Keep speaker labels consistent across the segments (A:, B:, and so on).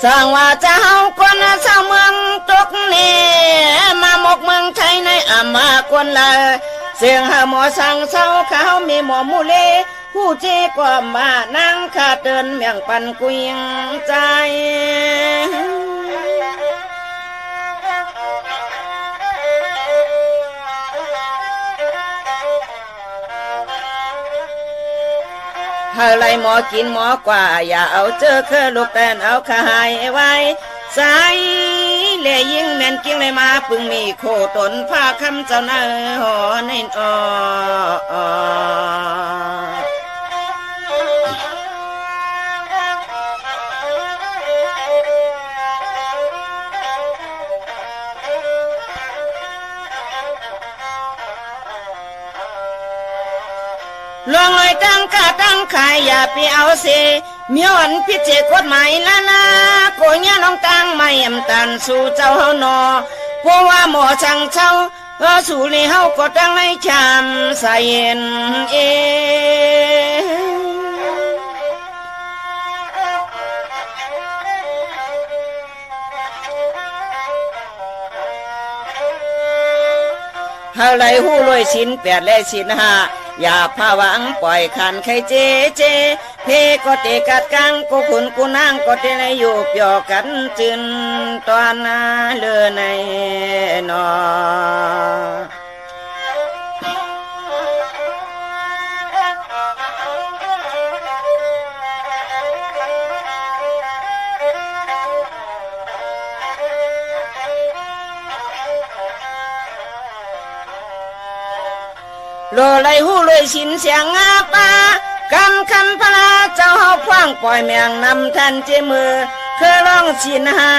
A: สร้างว่าจะเฮาคนชาวเมืองตกนี่มาหมกเมืองไทยในมากวนละเสียงหาหมอสั่งเศร้าเขามีหมอมูเลผู้เจ้ก็มานั่งขาเดินเมียงปันกุยงใจอะไรหมอกินหมอกว่าอย่าเอาเจอเคอลูกแต่เอาขายไว้สายเล่ยิ่งแม่นกิ้งเลยมาปึงมีโคตนผ้าคำเจ้าหน้าหอในลองเลยตั้งกะตั้งขายอย่าไปเอาเสียมีอ่อนพิเศษกฎหมายละนะโกยน้องตั้งไม่ตันสู่เจ้าเฮานอเพราะว่าหมอช่างเช่าสู่เลยเฮาก็ตั้งให้ชามใส่เย็นอะไรหู้รวยชิ้นแปดและชิ้นห้าอย่าพาหวังปล่อยขันใครเจเพก็เตกัดกังก็ขุนกูนั่งก็เตในอยู่เปียวกันจึนตอนนาเลือในนอโลไหลหูเลยสินเสียงงาปากำคำพลาเจ้าเฮาคว้างปล่อยแมงนำทันเจมือเคยร้องสินหา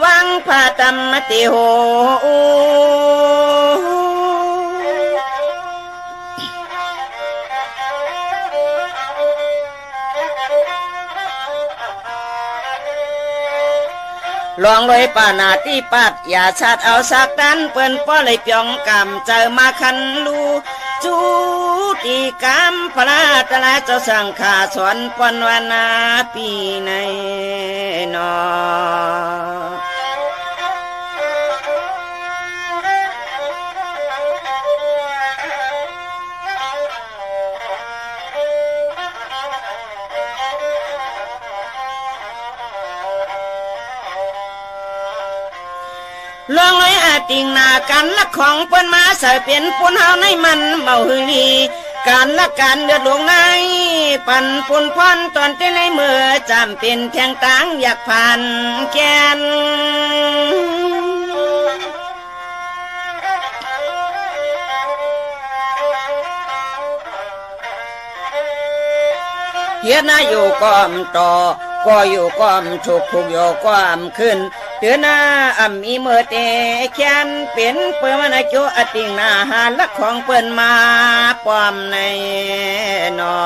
A: วังผ้าตำมติโหลองเลยป่านาที่ปัดอย่าชาดเอาสักดันเปิ้นป้อเลยเปียงกำเจอมาคันลูจูตีกำพระตะลาเจ้าสังขาสวนปนวนาปีในนอลองเลยอาติงนากันละของเปิ้นมาใส่เป็นปุนเฮาในมันเมาหือลีการละการเดือดลงในปั่นปุนพรตอนเต้ในมือจำเป็นแทงตังอยากผ่านแกนเฮียนาอยู่ก้อมต่อก็อยู่ก้อมฉุกถูกอยู่ก้อมขึ้นเตือนหน้ามีเมื่อเตะแขนเป็นเปิดมันโจอติงนาหาลักของเปิ้นมาปอมในนอ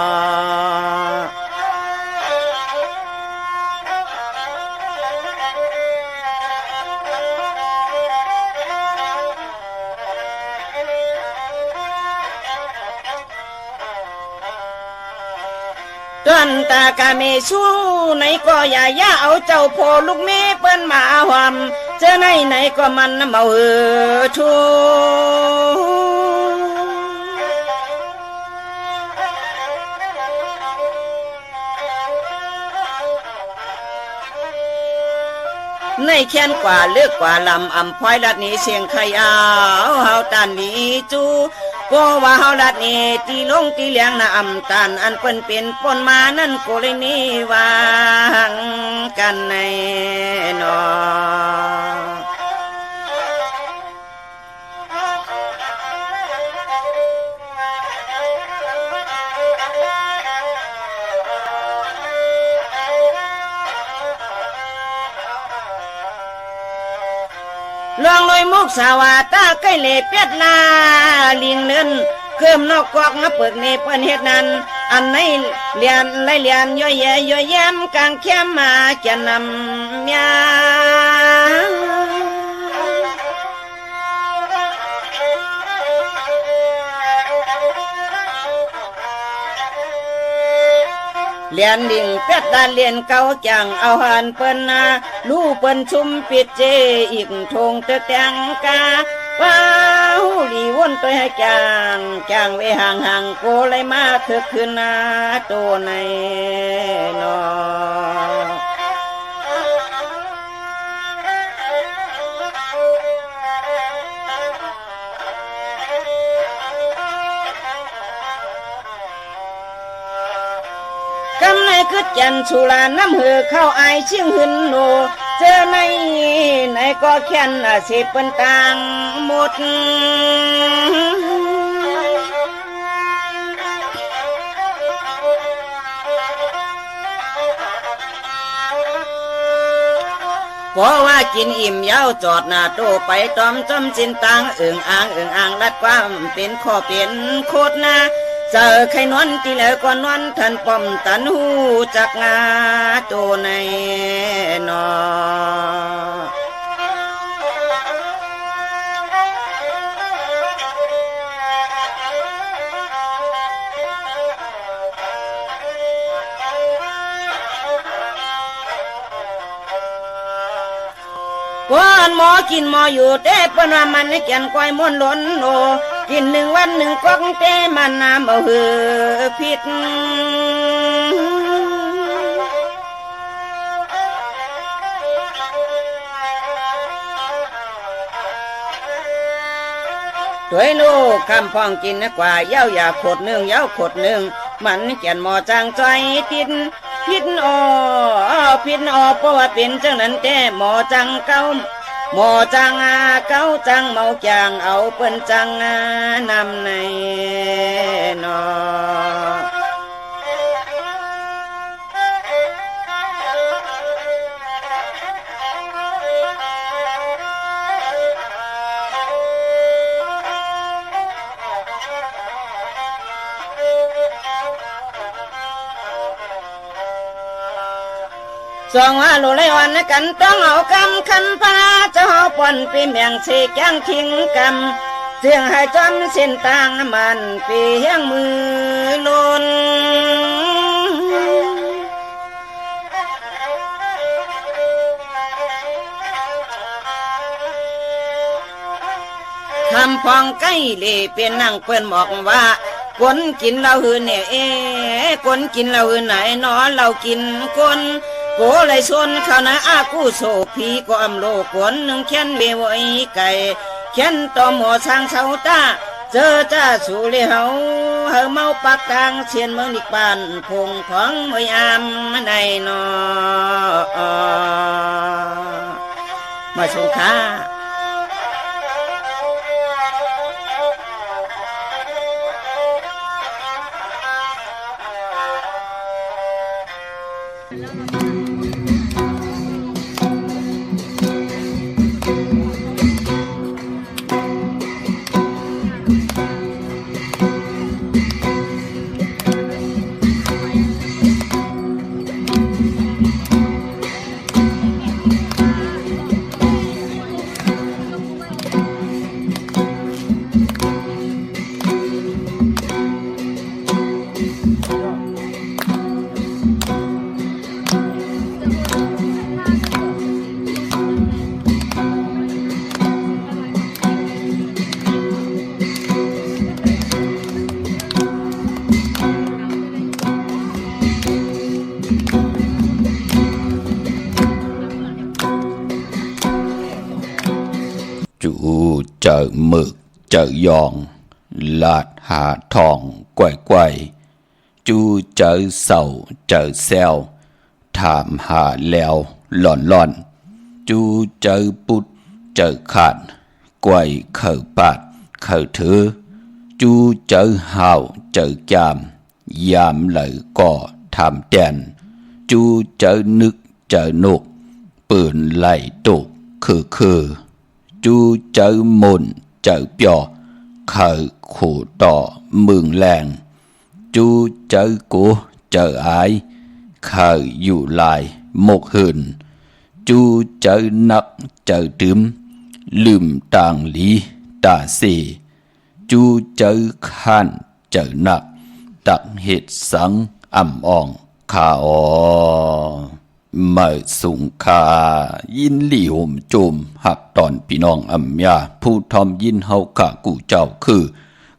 A: ต้นตากะเมสู้ไหนก็อย่าเอาเจ้าพ่อลูกแม่เปิ้นมาหวมเจอไหนก็มันเมาชูในแค้นกว่าเลือกกว่าลำพอยลัดนี้เสียงใครเอาเฮาตันนี้จูเพราะว่าเฮาลัดนี้ตีลงตีเลี้ยงนะตันอันเปิ้นเป็นปนมานั่นก็เลยนี่วางกันในนอลองลอยมุกสาวาตาใกล้เล่เปียดนาลิงเลินเคิมนอกกอกนะเปิดเนเปิ้นเฮ็ดนั้นอันไหนเลียนไล่เลียนย่อยแย่ย่อยแย้มกางเข้มมาจะนำยา เลียนดิ่งเป็ดดานเลียนเก่าจังเอาหันเปิ้นนาลู่เปิ้นชุมปิดเจอีกทงเตแตงกาว้าวลีวนตัวให้จางไว้ห่างโกเลยมาคึกคืนนาโตในนอคืดยันสุลาน้ำหือเข้าไอเชียงหืนโนเจอในก็แค้นอาศิเปิ้นต่างหมดเพราะว่ากินอิ่มเย้าจอดหน้าโตไปตอมจำจินตังอ่างรัดความเป็นข้อเป็นโคตรนาเจอใครนอนที่แล้วก็นอนท่านป้อมตันหูจักงาตัวในนอวันหมอกินหมออยู่แต่เปิ้นว่ามันให้แก่นก้อยม้วนล้นโนกิน1 วัน1ก๊อกแต่มันน้ำเอาหือพิษตัวโนคำพองกินนะกว่าเย้าอย่าขด1เย้าขด1มันแก่นหมอจางใจติดพิษอเพราะว่าเป็นจังนั้นแต่หมอจังเก้าหมอจังเก้าจังเมาจางเอาเปิ้นจังนำในนอสองว่าโลเลยวันกันต้องเอากำคันพาเจ้าป่อนปีเมียงเสกยังทิ้งกำเสียงให้จำเส้นต่างมันปีเฮียงมือลนคำพองใกล้เล่เป็นนั่งเปิ้นบอกว่าคนกินเราหือเนี่ยคนกินเราหือไหนนอนเรากินคนโกเลยชนเขานะอากูโศพีก็อำโลกวน1แค้นเบวไอไก่แค้นต่อหมอช่างเสาตาเจอจ้าสู่เลยเฮาเมาปักทางเชียนเมืองอีกบ้านพงของมวยอามในนอมาชงค้าเจอหมึกเจอยองลาดหาทองไกวจูเจอเสาเจอแซวถามหาแล้วหล่อนจูเจอปุดเจอขาดไกวเข่าปาดเข่าถือจูเจอห่าวเจอจามยามเลยก่อทำแดนจูเจอนึกเจอนกปืนไหลตกคือจูเจอมนเจอเปียวเคยขู่ต่อมึงแรงจูเจอกูเจอไอเคยอยู่ลายหมกหืนจูเจอนักเจอตึมลืมต่างลีตาเสจูเจอขันเจอหนักตักเหตุสังอ่ำอ่อง
B: ขาอ๋อมาสุงคายินหลี่ห่มโจมหับตอนพี่น้องอัมยาผู้ทอมยินเฮาข้ากูเจ้าคือ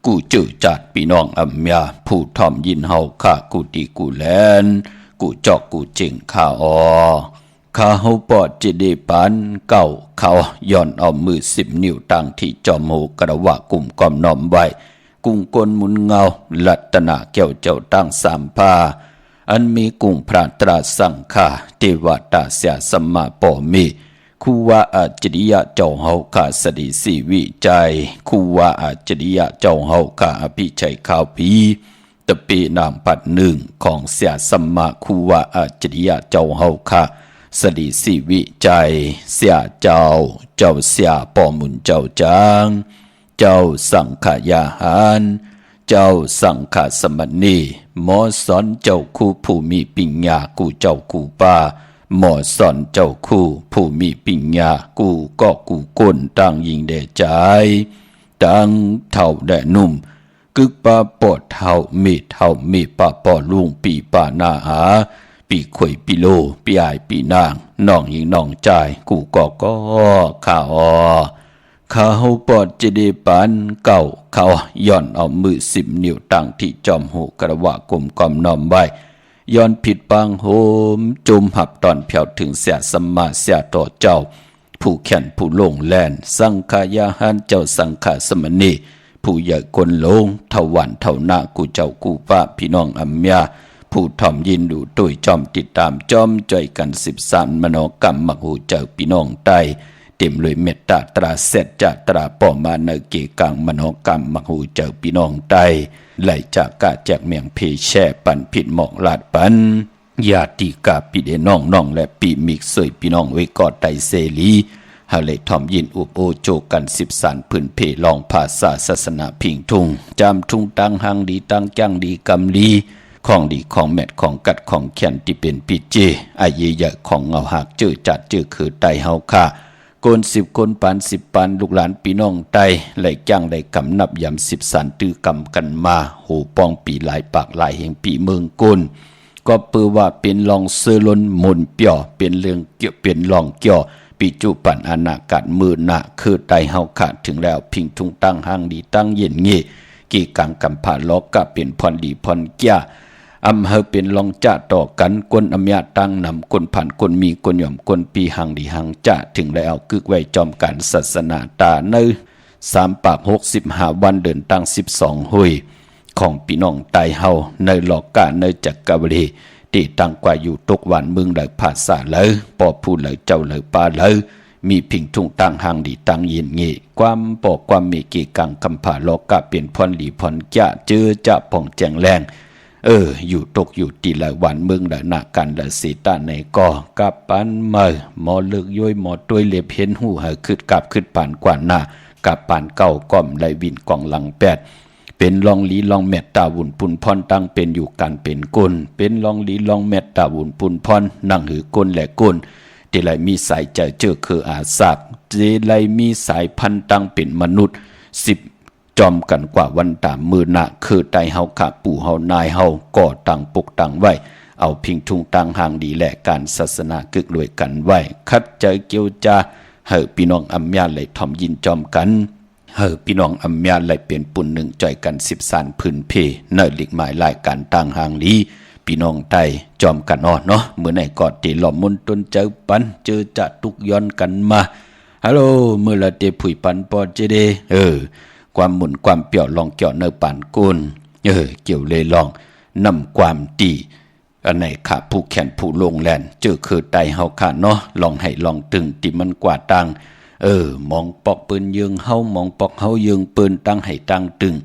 B: กูจื้อจัดพี่น้องอัมยาผู้ทอมยินเฮาข้ากูดีกูแลนกูจอกกูเจิงข้าอ๋อข้าเฮาปอดจะได้ปันเก่าเขาย้อนเอามือ10 นิ้วตั้งที่จอมโหกระวะกลุ่มกอมน้อมไว้กุ้งกลมุนเงาลัตนาแก้วเจ้าตั้ง3 ผ้าอันมีกุ้งพระตราสังฆาเทวตาเสียสมมาปอมีคูวาอาจริยะเจ้าเฮาข้าสดิสีวิจัยคูวาอาจริยะเจ้าเฮาข้าอภิชัยข้าวผีตะปีนามปัด1ของเสียสมมาคูวาอาจริยะเจ้าเฮาข้าสดิสีวิจัยเสียเจ้าเสียปอมุนเจ้าจางเจ้าสังขยาหารเจ้าสังฆสมณีหมอสอนเจ้าคู่ผู้มีปัญญากูเจ้ากูป้าหมอสอนเจ้าคู่ผู้มีปัญญากูก็กูก้นตั้งยิงแด่ใจตั้งเท่าแด่นุ่มกึกป้าปอดเท่ามีป้าปอลุงปีป้านาหาปีข่อยปีโลปีอายปีนางน้องยิงน้องใจกูก็ข้าอ๋อข้าเฮาปอดจะได้ปันเก่าเขาย้อนเอามือ10 นิ้วตั้งที่จอมหูกระวะกลมกอมน้อมไว้ย้อนผิดปังโหมจุมหับตอนเพียวถึงเสียสมมาเสียต่อเจ้าผู้แขนผู้ลงแลนสังขายาหารเจ้าสังฆสมณีผู้ใหญ่คนลงเท่าวันเท่าหน้ากูเจ้ากูป้าพี่น้องอัมยาผู้ทอมยินดูตุยจอมติดตามจอมใจกัน13มโนกรรมมักหูเจ้าพี่น้องใต้เต็มเลยเมตตาตราเสจจะตราป่อมาเนเกกังมโนกรรมมักหูเจ้าพี่น้องใต้ไหลจากกะแจกเมียงเพแช่ปันผิดหมอกลาดปันญาติกาปิเดน้องและปีมิกเสยพี่น้องไว้กอดไตเสลีฮาเลทอมยินอุปโอโจกัน13พื้นเพลองภาษาศาสนาพิงทุงจำทุงตังหังดีตังจังดีกำลีของดีของแมดของกัดของแขนที่เป็นปิเจอาเยยะของเงาหักเจอจัดเจอคือไตเฮาค่าโกน10 คนปาน10 ปานลูกหลานพี่น้องไตไหลจ้างไหลกำนับยำ10 สานตื้อกำกันมาหูปองปีหลายปากหลายแห่งปีเมืองกุนก็เปือว่าเป็นลองเสือล้นมุนเปียวเป็นเรื่องเกี่ยวเป็นลองเกี่ยวปีจุปันอนาคตมือหน้าคือไตเฮาขาดถึงแล้วพิงทุงตั้งห้างดีตั้งเย็นงี้กี่กังกำผ่าล้อกะเป็นพรดีพรแก่อำเภอเป็นลองจ่าต่อกันกวนอำยาตั้งนำกวนผ่านกวนมีกวนหย่อมกวนปีหังดีหังจ่าถึงแล้วกึกไว้จอมการศาสนาตาเน3 ปาก 65 วันเดินตั้ง12 หุยของพี่น้องไตเฮาในหลอกกะในจักรวดีที่ตั้งกว่าอยู่ตกวันเมืองไหลภาษาเลยปอพูดเลยเจ้าเลยปาเลยมีพิงทุ่งตั้งหังดีตั้งยินงี้ความปอกความมีกี่กังคำผ่าลอกกะเป็นพรดีพรจ่าเจอจะป่องแจงแรงอยู่ตกอยู่ตีละวันเมืองละหนักกันละสีตาในก่อกับปันเมื่อหมอเลือกย้อยหมอต้วยเล็บเห็นหูหาขึ้นกับขึ้นปานกว่าหน้ากับปานเก่าก้อมไหลวินกองหลัง8เป็นลองลีลองแมตตาวุ่นปุนพรตั้งเป็นอยู่กันเป็นกุลเป็นลองลีลองแมตตาวุ่นปุนพรนั่งหือกุลและกุลที่ไหลมีสายใจเจอคืออาศักที่ไหลมีสายพันตั้งเป็นมนุษย์10จอมกันกว่าวันตามมือหนะคือไตเฮาขาปู่เฮานายเฮาก่อตั้งปกตั้งไว้เอาพิงทุงตั้งห่างดีและการศาสนากึกรวยกันไว้คัดใจเกี่ยวจาเฮอพี่น้องอัมยาไหลทอมยินจอมกันเฮอพี่น้องอัมยาไหลเป็นปุ่นหนึ่งใจกัน10 สานพื้นเพเนอหลีกหมายรายการตั้งห่างลีพี่น้องไตจอมกันเนาะเมื่อไหนกอดตีหล่อมนต้นเจอปันเจอจะทุกย้อนกันมาฮัลโหลเมื่อละเตผุยปันปอเจเดความหมุนความเปี่ยวลองเกี่ยวเนื้อปานกุนเกี่ยวเลยลองนำความดีอันไหนขาผู้แขนผู้ลงแลนเจอคือไตเฮาขาเนาะลองให้ลองตึงติมันกว่าตังมองปอกปืนยืงเฮามองปอกเฮายืงปืนตั้งให้ตั้งตึง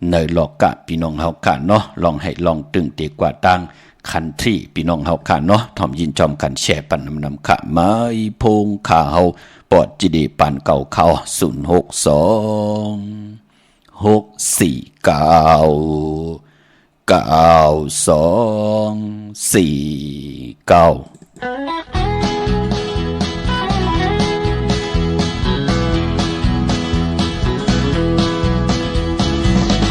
B: ในหลอกกะพี่น้องเฮาขาเนาะลองให้ลองตึงตีกว่าตังคันที่พี่น้องเฮาขาเนาะทอมยินจอมกันแช่ปันนำขาไม้พงขาเฮาปอดจีดีปันเก่าเขา
C: อ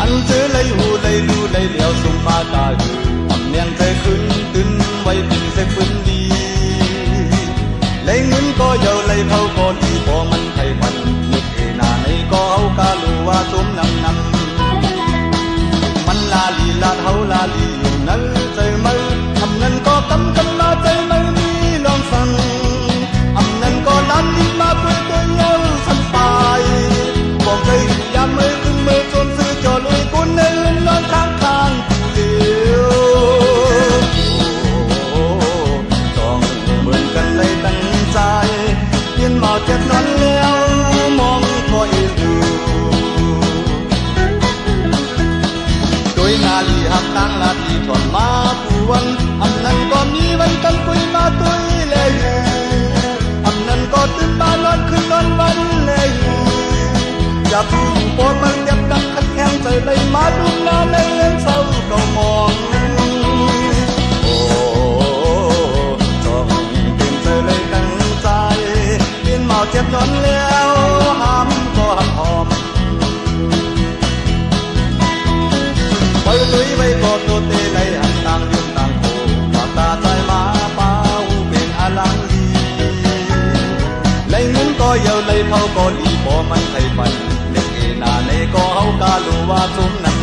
C: ันเธอเลยหูเลยรู้เลยเหลียวส่งมาตาอยู่ทำเนียงเธอขึ้นตึน ไว้เป็นเสกฟื้นดีเลยเงินก็เยาเลยเขาก็ดีพอมันไทยพันนึกเอนาในก็เอากาลูว่าสมนำมันลาลีลาเฮาลาลีอยู่นั้นใจมือทำนั้นก็กำกันมาใจไม่มีลองสั่งทำนั้นก็ลาลีมาเพื่อตัวเยาสันไปบอกใจยามมือขึ้นมือจนซื้อจอลุยกุนเนินนอนข้างข้างเดียวต้องเหมือนกันเลยตั้งใจยืนมาเจ็บนั้นแล้วมองตัวเองดูโดยนาลีหักตั้งนาทีถอนมาผู้วันอำนั้นก็มีวันกันคุยมาตุยเลยอำนั้นก็ตื่นมานอนคืนนอนวันเลยอย่าพูดปวดมันเจ็บดังขัดแข้งใจเลยมาดูหน้าในเงินเศร้าก็มองโอ้จ้องเป็นใจเลยตั้งใจยินเมาเจ็บนอนแล้วห้ามก็ห้ามหอมไว้ตุยไว้ก็ตัวเตะเลยหันต่างยืนต่างโผล่ตาใจมาเป้าเป็นอลังลีเลยเงินก็เยาเลยเขาก็ลีพอมันไทยปันเล็กเอนาในก็เฮากาลูว่าสมนำ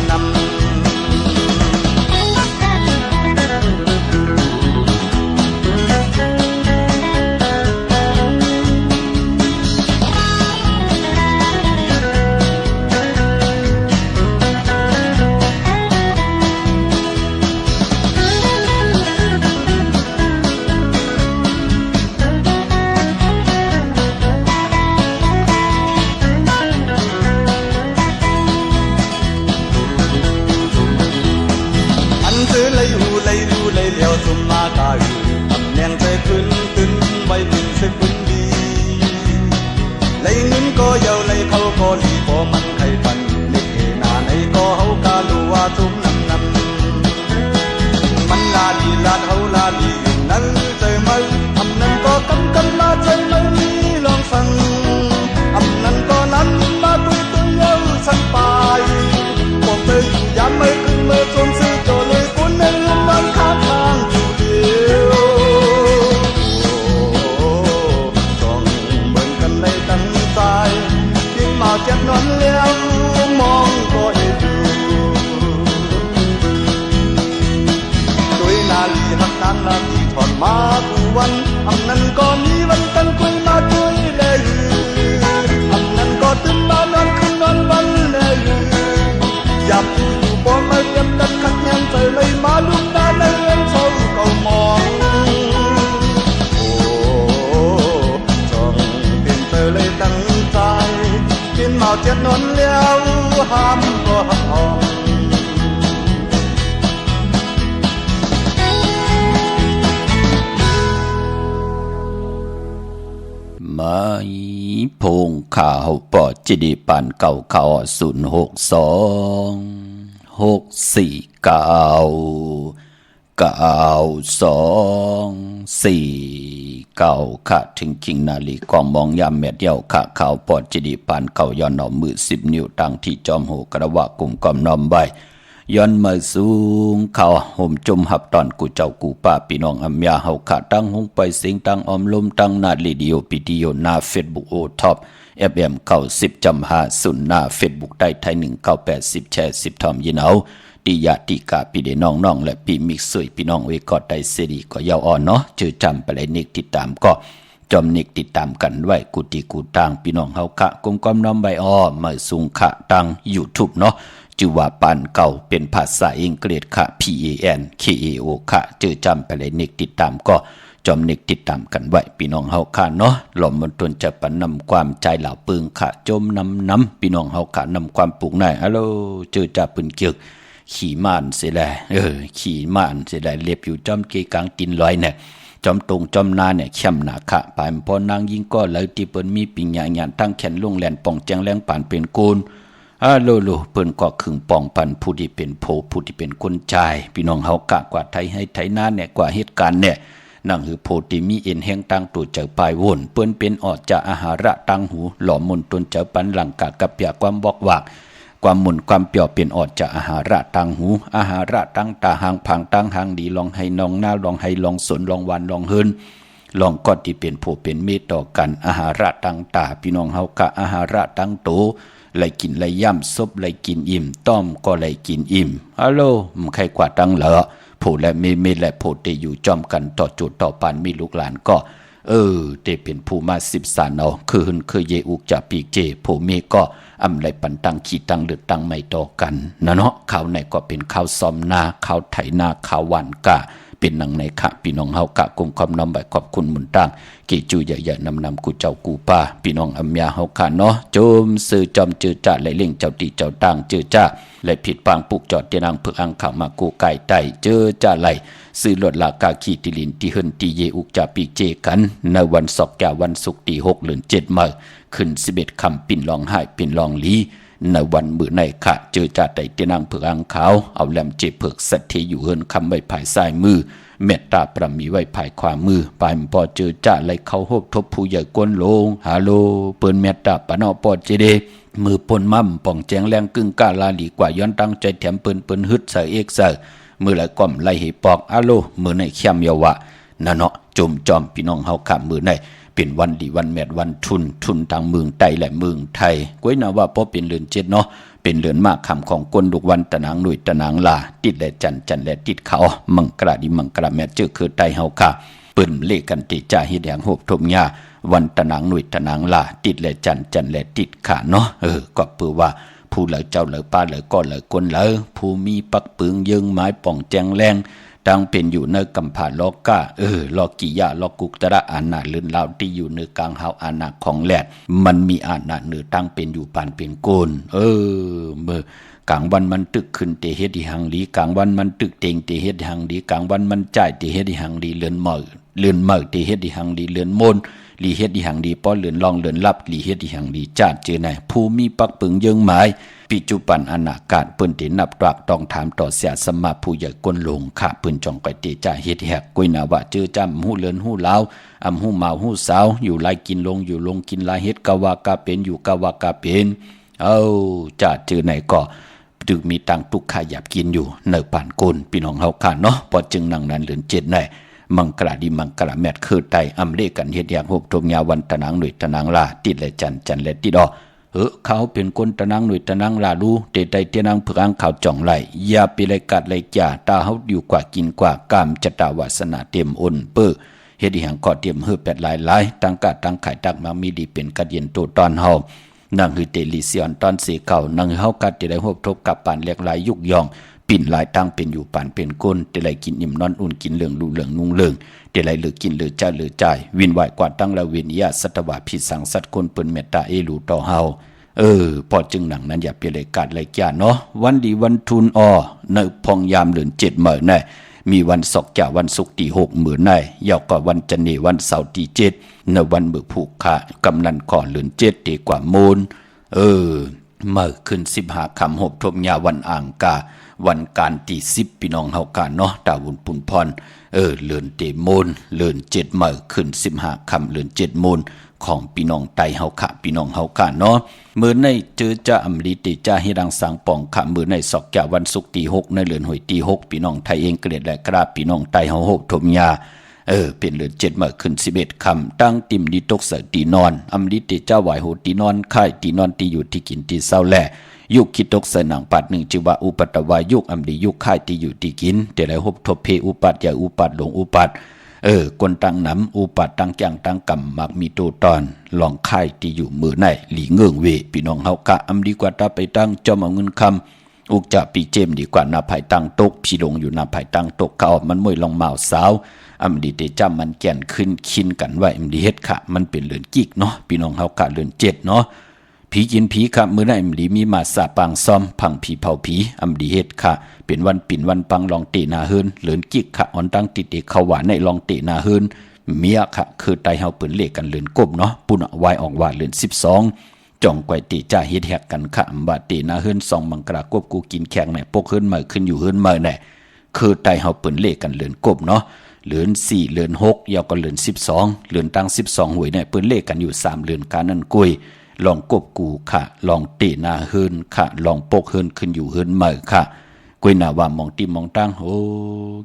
C: สมมากาอยู่ตำแหน่งใจขึ้นตึนไว้เป็นเสกบุญดีเลยเงินก็เยาเลยเขาก็ลีพอมันไข่ปันเล็กเอนาในก็เฮากาลูว่าสมนำมันลาลีลาเฮาลาลีอยู่นั้นใจมืออำนั้นก็กำกันมาใจไม่มีลองสั่งอำนั้นก็นั้นมาตุยตุยเยาสันไปบอกเธออยู่ยามไม่ขึ้นเมื่อจนซื้อตัวเลยกุนเนินนอนข้างข้างเจ็บนอนแล้วมองก็เอ็นดูโดยนาลีหักตั้งนาทีถอนมาผู้วันอำนั้นก็มีวันกันคุยมาตุยเลยอำนั้นก็ตื่นมานอนคืนนอนวันเลยอยากอยู่ปอมาเรียบกันขัดแย้งใจเลยมาลุกหน้าในเงินเศร้าก็มองโอ้จ้องเป็นเธอเลยตั้งใจกินเมาเจ็บนอนแล้วห้ามก็ห้าม
B: ไม่พงข่าวปอจิดีปันเก่าข่าว062 649 ค่ะถึงคิงนาลีกองมองยามแม่เดียวค่ะข่าวปอดจิดีปานเก่าย้อนหนอมือ10 นิ้วตั้งที่จอมโหกระวะกลุ่มกอมนอมใบย้อนมาสูงข่าวห่มจมหับตอนกูเจ้ากูป้าพี่น้องอัมยาเฮาค่ะตั้งหงไปเสียงตั้งออมลมตั้งนาลีดีโอปีดีโอหน้าเฟซบุ๊กโอท็อปFM 90.50หน้าเฟซบุ๊กได้ไทย1980แชร์10ทอมยินเอาติยาติกาปีเดน้องๆและปีมิกซ์สวยพี่น้องเวกอดได้เสรีก็ยาวอ่อนเนาะชื่อจำไปเลยนิกติดตามก็จอมนิกติดตามกันไว้กุติกูทางพี่น้องเฮาคะกลมกอมน้อมใบอ้อมาสูงคะตัง YouTube เนาะชื่อว่าปานเก่าเป็นภาษาอังกฤษค่ะ PANKAO ค่ะชื่อจำไปเลยนิกติดตามก็จอมนิกติดตามกันไว้พี่น้องเฮาค่ะเนาะหล่อมมันตนจะปนำความใจเหล่าปึงค่ะจมน้ำพี่น้องเฮาค่ะนำความปลูกในฮัลโหลชื่อจ่าปืนเกียกขี่ม่านเสียแลขี่ม่านเสียแลเล็บอยู่จอมเกกลางตีนลอยเนี่ยจอมตรงจอมนาเนี่ยเข้มหนาค่ะปานพอนางยิงก็เลยที่เปิ้นมีปิญญาญาณตั้งแขนลงแหลนป่องแจงแรงปานเป็นกูลโลเปิ้นก็ขึงป่องปันผู้ที่เป็นโพผู้ที่เป็นคนใจพี่น้องเฮากะกว่าไทยให้ไทยนาเนี่ยกว่าเหตุการณ์เนี่ยนั่งหือโพติมีเอ็นแห้งตั้งตัวเจอปลายวนเปิ้นเป็นออกจากอาหาระตั้งหูหล่อมนตนเจอปันหลังกะกับยาความบอกวาก ความหมุนความเปรี้ยวเป็นออดจากอาหาระตังหูอาหาระตังตาหางผังตังหางดีลองให้น้องหน้าลองให้ลองสนลองวันลองเฮินลองก้อนที่เป็นผู้เป็นเมตต่อกันอาหาระตังตาพี่น้องเฮากะอาหาระตังโตไหลกินไหลย่ำซบไหลกินอิ่มต้อมก็ไหลกินอิ่มฮัลโหลมึงใครกว่าตังเหรอผู้และเมและผู้ที่อยู่จอมกันต่อจุดต่อปานมีลูกหลานก็เตเป็นผู้มา10 สานเอาคือเยอุกจะปีกเจผู้เมก็อำไรปันตังขีตังเลือดตังไม่ต่อกันนะเนาะข่าวไหนก็เป็นข่าวซ้อมนาข่าวไถนาข่าวหวานกะเป็นนังในขะพี่น้องเฮากะกงความน้อมใบขอบคุณหมุนตั้งกิจูใหญ่ๆนำกูเจ้ากูป้าพี่น้องอำยาเฮากะเนาะโจมซื้อจอมจือจ่าไหลเล่งเจ้าตีเจ้าตังจือจ่าไหลผิดปางปุกจอดเตียนังเพื่ออังข่าวมากูไก่ไต่เจอจ่าไหลซื้อรถลากาขีติลินที่เฮินตีเยอุกจะปีกเจกันในวันศกแก่วันศุกร์ที่6 เดือน 7มื้อขึ้น11 ค่ำปิ่นลองหายปิ่นลองลีในวันมื้อในขะเจอจ่าไต่เตียนังเพื่ออังขาวเอาแหลมเจเพิกสัตย์อยู่เฮินคำไว้ภายซ้ายมือเมตตาประมีไว้ภายขวามือปลายปอเจอจ่าไหลเข้าโฮบทบผู้ใหญ่กวนลงฮัลโหลเปิ้นเมตตาปะเนาะปอเจเดมือปนมั่มป่องแจงแรงกึ่งกาลาลีกว่าย้อนตั้งใจแถมเปิ้นฮึดใส่เอกใส่มือไหลก่อมไหลให้ปอกฮัลโหลมือในเข้มเยาวะนะเนาะจมจอมพี่น้องเฮาข้ามมือในเป็นวันดีวันแมดวันทุนทางเมืองไต้และเมืองไทยก้วยนะว่าพอเป็นเดือน7เนาะเป็นเดือนมากคำของกนดุกวันตะนางหนุ่ยตะนางลาติดและจันและติดเขามังกราดิมังกราแม่เจอคือไตเฮาค่ะเปิ้นเลกันติจ่าเฮ็ดแหงโหบทมยาวันตะนางหนุ่ยตะนางลาติดและจันและติดขาเนาะก็เปือว่าผู้เหลอเจ้าเหลอป้าเหลอก้อนเหลอกนเหลอผู้มีปักปึงยิงไม้ป่องแจงแรงดังเป็นอยู่ในกำผาลอกก้าลอกิยาลอกุกตระอาณาลื่นลาวที่อยู่ในกลางเฮาอาณาของแหลดมันมีอาณาเนือตั้งเป็นอยู่ปานเป็นโกนเมื่อกลางวันมันตึกขึ้นเตเฮ็ดที่หังดีกลางวันมันตึกเต็งเตเฮ็ดที่หังดีกลางวันมันจ่ายเตเฮ็ดที่หังดีเลือนเมื่อเตเฮ็ดที่หังดีเลือนมนลีเฮ็ดที่หังดีป้อเลือนลองเลือนลับลีเฮ็ดที่หังดีจาดเจอไหนผู้มีปักปึงยิงหมายปัจจุบันอนาคตเปิ้นตินับตรักต้องถามต่อเสียสมาผู้ใหญ่ก้นลงค่ะเปิ้นจ่องไปเตจ่าเฮ็ดแฮกกุยนาว่าเจอจำหูเลือนหูลาวอำหูเมาหูสาวอยู่ลายกินลงอยู่ลงกินลายเฮ็ดกะว่ากะเป็นอยู่กะว่ากะเป็นจ่าเจอไหนก็ตึกมีตังตุกขยับกินอยู่ในป่านก้นพี่น้องเฮาค่ะเนาะพอจึงนั่งนั้นเลือน7ในมังกราดิมังกราแมทคือไตอำเลกันเฮ็ดอย่างโหบทมยาวันตะนางหนุ่ยตะนางลาติดและจันและติดเขาเป็นคนตะนังหนุ่ยตะนังลาดูเตไตเตนังเพื่ออังข่าวจ่องไหลอย่าไปเลยกัดเลยจ่าตาเฮาอยู่กว่ากินกว่ากามจตาวาสนาเต็มอ่นเป้อเฮ็ดหังก็เตรียมเฮือแปดหลายตั้งกะตั้งไข่ตักมามีดีเป็นกะเย็นโตตอนเฮานั่งหือเตลิเซียนตอนสีเก่านั่งเฮากัดเตได้ฮบทบกับปานเล็กหลายยุกยองปิ่นหลายตั้งเป็นอยู่ปานเป็นก้นเตไลกินอิ่มนอนอุ่นกินเหลืองลูเหลืองนุ่งเหลืองเตไลเหลือกินเหลือจ่ายเหลือจ่ายวินไหวกว่าตั้งละเวียนญาสัตวะพิสังสัตคนเปิ้นเมตตาลูต่อเฮาพอจึงหนังนั้นอย่าเปเลยกาดเลยจ้าเนาะวันดีวันทุนในพองยามเดือน7มื้อในมีวันศกจ่าวันศุกร์ที่6มื้อในยาวกว่าวันจันทร์วันเสาร์ที่7ในวันมื้อผูกขากำนันก่อนเดือน7ดีกว่ามูลมื้อขึ้น15ค่ำหบทมยาวันอ่างกาวันการที่10พี่น้องเฮากาเนาะตาวุนปุนพรเลือนเตมูลเลือน7มื้อขึ้น15ค่ำเลือน7มูลของพี่น้องไตเฮาค่ะพี่น้องเฮาค่ะเนาะมื้อในเจอจะอำลีติจะให้ดังสังป่องค่ะมื้อในศกแก่วันศุกร์ที่6ในเดือนหวยที่6พี่น้องไทยเองเกลียดและกราบพี่น้องไตเฮาโหบทมยาเป็นเดือน7มื้อขึ้น11ค่ำตั้งติ่มดีตกเสตีนอนอำลีติจะไหวโหตีนอนค่ายตีนอนที่อยู่ที่กินที่เศร้าแลยุคคิดตกใส่หนังปัด1ชื่อว่าอุปัตตวายุคอำลียุคค่ายที่อยู่ที่กินแต่แล้วโหบทบเพอุปัตอย่าอุปัตหลงอุปัตคนตั้งน้ำอุปัตตั้งจังตั้งกำมักมีตัวตอนลองค่ายที่อยู่มือในหลีเงื่องเวพี่น้องเฮากะอำดีกว่าตาไปตั้งจอมเอาเงินคำอุกจะปีเจมดีกว่านาภายตั้งตกพี่ลงอยู่นาภายตั้งตกเขามันมวยลองเมาสาวอำดีเตจำมันแก่นขึ้นคินกันไว้อำดีเฮ็ดค่ะมันเป็นเรือนกิกเนาะพี่น้องเฮากะเรือน7เนาะผีกินผีค่ะมื้อนั้นอำดีมีมาสาปางซ้อมพังผีเผาผีอำดีเฮ็ดค่ะเป็นวันปิ่นวันปังลองเตนาเฮินเลือนกิกค่ะอ่อนตั้งติดเขาหวานในลองเตนาเฮินเมียค่ะคือไตเฮาเปิ้นเลขกันเลือนกบเนาะปุ่นวายออกว่าเลือน12จ่องไกวติจ่าเฮ็ดแฮกกันค่ะอำบาเตนาเฮิน2มังกรากบกูกินแขงแม่ปกเฮินมาขึ้นอยู่เฮินมาแน่คือไตเฮาเปิ้นเลขกันเลือนกบเนาะเลือน4เลือน6ยาวก็เลือน12เลือนตั้ง12หวยเนี่ยเปิ้นเลขกันอยู่3เลือนการนั้นกุย ลองกบกูค่ะลองเตะหน้าเฮินค่ะลองปกเฮินขึ้นอยู่เฮินใหม่ค่ะกวยหน้าว่ามองตีมองตั้งโอ้